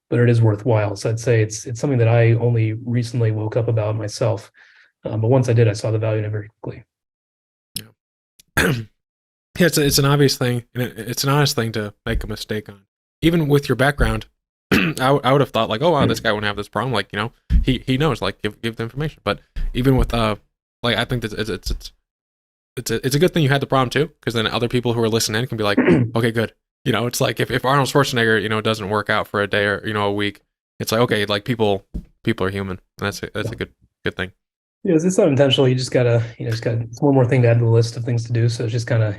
but it is worthwhile. So I'd say it's something that I only recently woke up about myself. But once I did, I saw the value in it very quickly. Yeah, it's an obvious thing, and it's an honest thing to make a mistake on. Even with your background, I would have thought like, oh wow, this guy wouldn't have this problem. Like, he knows, like, give the information. But even with like, I think that it's a good thing you had the problem too, because then other people who are listening can be like, okay, good. It's like if Arnold Schwarzenegger, doesn't work out for a day or a week, it's like, okay, like people are human. And that's a good thing. Yeah, it's not intentional. You just gotta, it's one more thing to add to the list of things to do. So it's just kind of,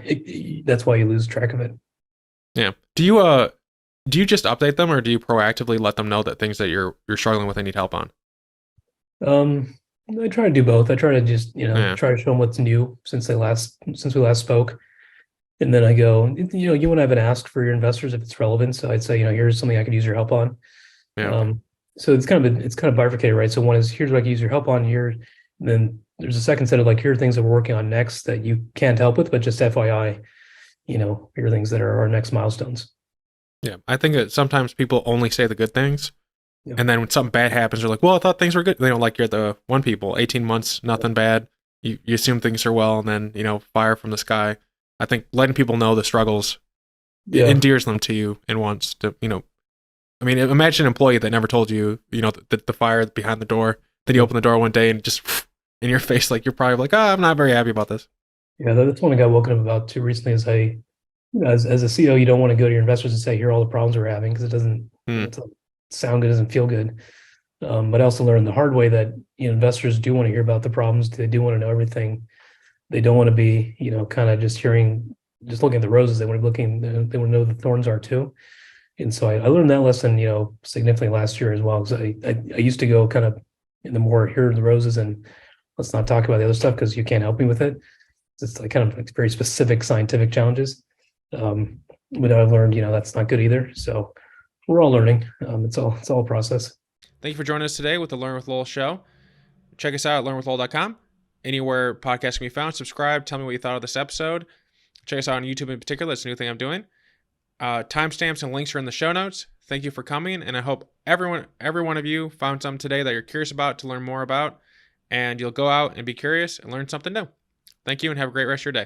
that's why you lose track of it. Yeah. Do you just update them, or do you proactively let them know that things that you're struggling with and need help on? I try to do both. I try to just, try to show them what's new since we last spoke. And then I go, you and I have been asked for your investors if it's relevant. So I'd say, here's something I could use your help on. Yeah. So it's kind of bifurcated, right? So one is, here's what I can use your help on here. And then there's a second set of like, here are things that we're working on next that you can't help with, but just FYI, here are things that are our next milestones. Yeah. I think that sometimes people only say the good things. Yeah. And then when something bad happens, they're like, well, I thought things were good. They don't, like, you're the one people, 18 months, nothing bad. You assume things are well, and then, fire from the sky. I think letting people know the struggles endears them to you and wants to, I mean, imagine an employee that never told you, the fire behind the door. Then you open the door one day and just in your face, like, you're probably like, oh, I'm not very happy about this. Yeah, that's one I got woken up about too recently. Is as a CEO, you don't want to go to your investors and say, here are all the problems we're having, because it doesn't sound good, doesn't feel good. But I also learned the hard way that investors do want to hear about the problems. They do want to know everything. They don't want to be, kind of just looking at the roses. They want to they want to know the thorns are too. And so I learned that lesson, significantly last year as well. Because I used to go kind of in the more, here are the roses and let's not talk about the other stuff because you can't help me with it. It's like kind of like very specific scientific challenges. But I've learned, that's not good either. So we're all learning. It's all a process. Thank you for joining us today with the Learn with Lowell show. Check us out at learnwithlowell.com. Anywhere podcasts can be found, subscribe. Tell me what you thought of this episode. Check us out on YouTube in particular. That's a new thing I'm doing. Timestamps and links are in the show notes. Thank you for coming, and I hope every one of you found something today that you're curious about to learn more about, and you'll go out and be curious and learn something new. Thank you, and have a great rest of your day.